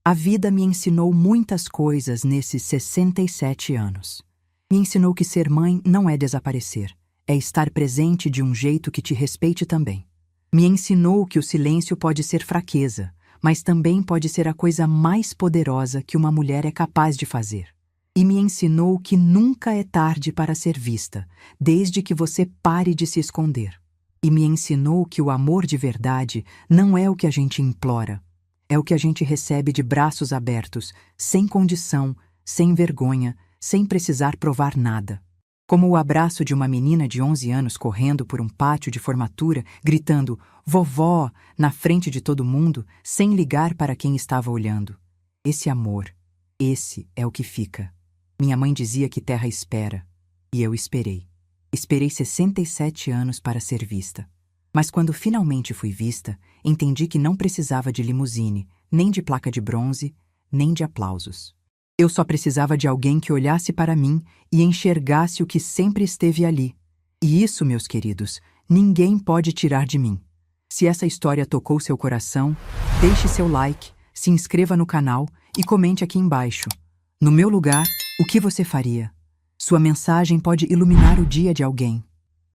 A vida me ensinou muitas coisas nesses 67 anos. Me ensinou que ser mãe não é desaparecer, é estar presente de um jeito que te respeite também. Me ensinou que o silêncio pode ser fraqueza, mas também pode ser a coisa mais poderosa que uma mulher é capaz de fazer. E me ensinou que nunca é tarde para ser vista, desde que você pare de se esconder. E me ensinou que o amor de verdade não é o que a gente implora, é o que a gente recebe de braços abertos, sem condição, sem vergonha, sem precisar provar nada. Como o abraço de uma menina de 11 anos correndo por um pátio de formatura, gritando "Vovó" na frente de todo mundo, sem ligar para quem estava olhando. Esse amor, esse é o que fica. Minha mãe dizia que terra espera, e eu esperei. Esperei 67 anos para ser vista. Mas quando finalmente fui vista, entendi que não precisava de limusine, nem de placa de bronze, nem de aplausos. Eu só precisava de alguém que olhasse para mim e enxergasse o que sempre esteve ali. E isso, meus queridos, ninguém pode tirar de mim. Se essa história tocou seu coração, deixe seu like, se inscreva no canal e comente aqui embaixo. No meu lugar, o que você faria? Sua mensagem pode iluminar o dia de alguém.